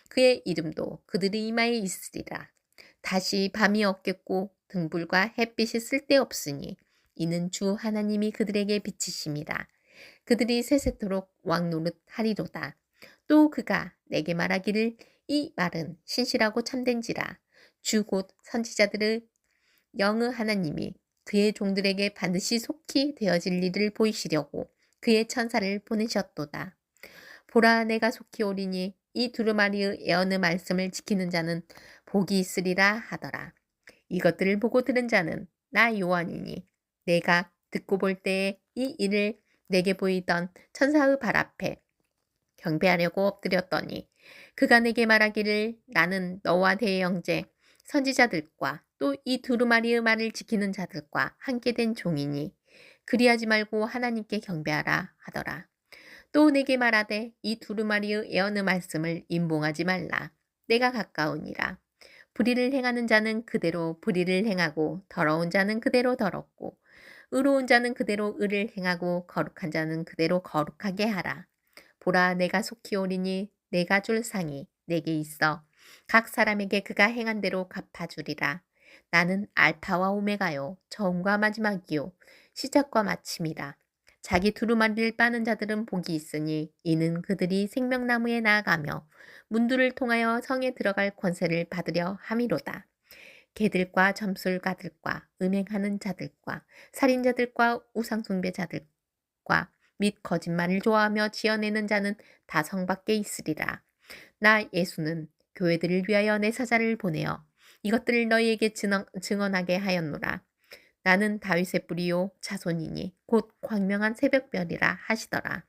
그의 이름도 그들의 이마에 있으리라. 다시 밤이 없겠고 등불과 햇빛이 쓸데없으니 이는 주 하나님이 그들에게 비치심이라. 그들이 세세토록 왕노릇 하리로다. 또 그가 내게 말하기를 이 말은 신실하고 참된지라. 주 곧 선지자들의 영의 하나님이 그의 종들에게 반드시 속히 되어질 일을 보이시려고 그의 천사를 보내셨도다. 보라 내가 속히 오리니 이 두루마리의 예언의 말씀을 지키는 자는 복이 있으리라 하더라. 이것들을 보고 들은 자는 나 요한이니 내가 듣고 볼 때에 이 일을 내게 보이던 천사의 발 앞에 경배하려고 엎드렸더니 그가 내게 말하기를 나는 너와 내 형제 선지자들과 또 이 두루마리의 말을 지키는 자들과 함께 된 종이니 그리하지 말고 하나님께 경배하라 하더라. 또 내게 말하되 이 두루마리의 예언의 말씀을 임봉하지 말라. 내가 가까우니라. 불의를 행하는 자는 그대로 불의를 행하고 더러운 자는 그대로 더럽고 의로운 자는 그대로 의를 행하고 거룩한 자는 그대로 거룩하게 하라. 보라 내가 속히 오리니 내가 줄 상이 내게 있어 각 사람에게 그가 행한 대로 갚아주리라. 나는 알파와 오메가요 처음과 마지막이요 시작과 마침이라. 자기 두루마리를 빠는 자들은 복이 있으니 이는 그들이 생명나무에 나아가며 문들을 통하여 성에 들어갈 권세를 받으려 함이로다. 개들과 점술가들과 음행하는 자들과 살인자들과 우상숭배자들과 및 거짓말을 좋아하며 지어내는 자는 다 성 밖에 있으리라. 나 예수는 교회들을 위하여 내 사자를 보내어 이것들을 너희에게 증언하게 하였노라. 나는 다윗의 뿌리요 자손이니 곧 광명한 새벽별이라 하시더라.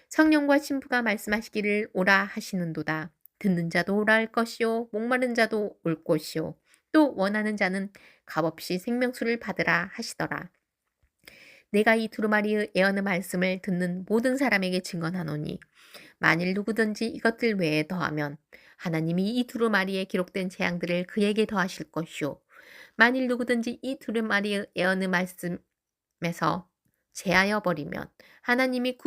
성령과 신부가 말씀하시기를 오라 하시는도다. 듣는 자도 오라 할 것이요 목마른 자도 올 것이요 또 원하는 자는 값없이 생명수를 받으라 하시더라. 내가 이 두루마리의 예언의 말씀을 듣는 모든 사람에게 증언하노니 만일 누구든지 이것들 외에 더하면 하나님이 이 두루마리에 기록된 재앙들을 그에게 더하실 것이요 만일 누구든지 이 두루마리의 예언의 말씀에서 제하여 버리면 하나님이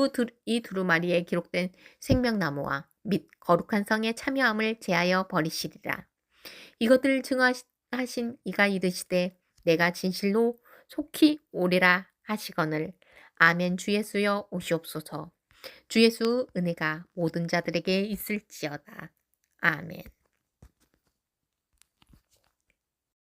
이 두루마리에 기록된 생명나무와 및 거룩한 성의 참여함을 제하여 버리시리라. 이것들을 증언하신 이가 이르시되 내가 진실로 속히 오리라 하시거늘 아멘. 주 예수여 오시옵소서. 주 예수 은혜가 모든 자들에게 있을지어다. 아멘.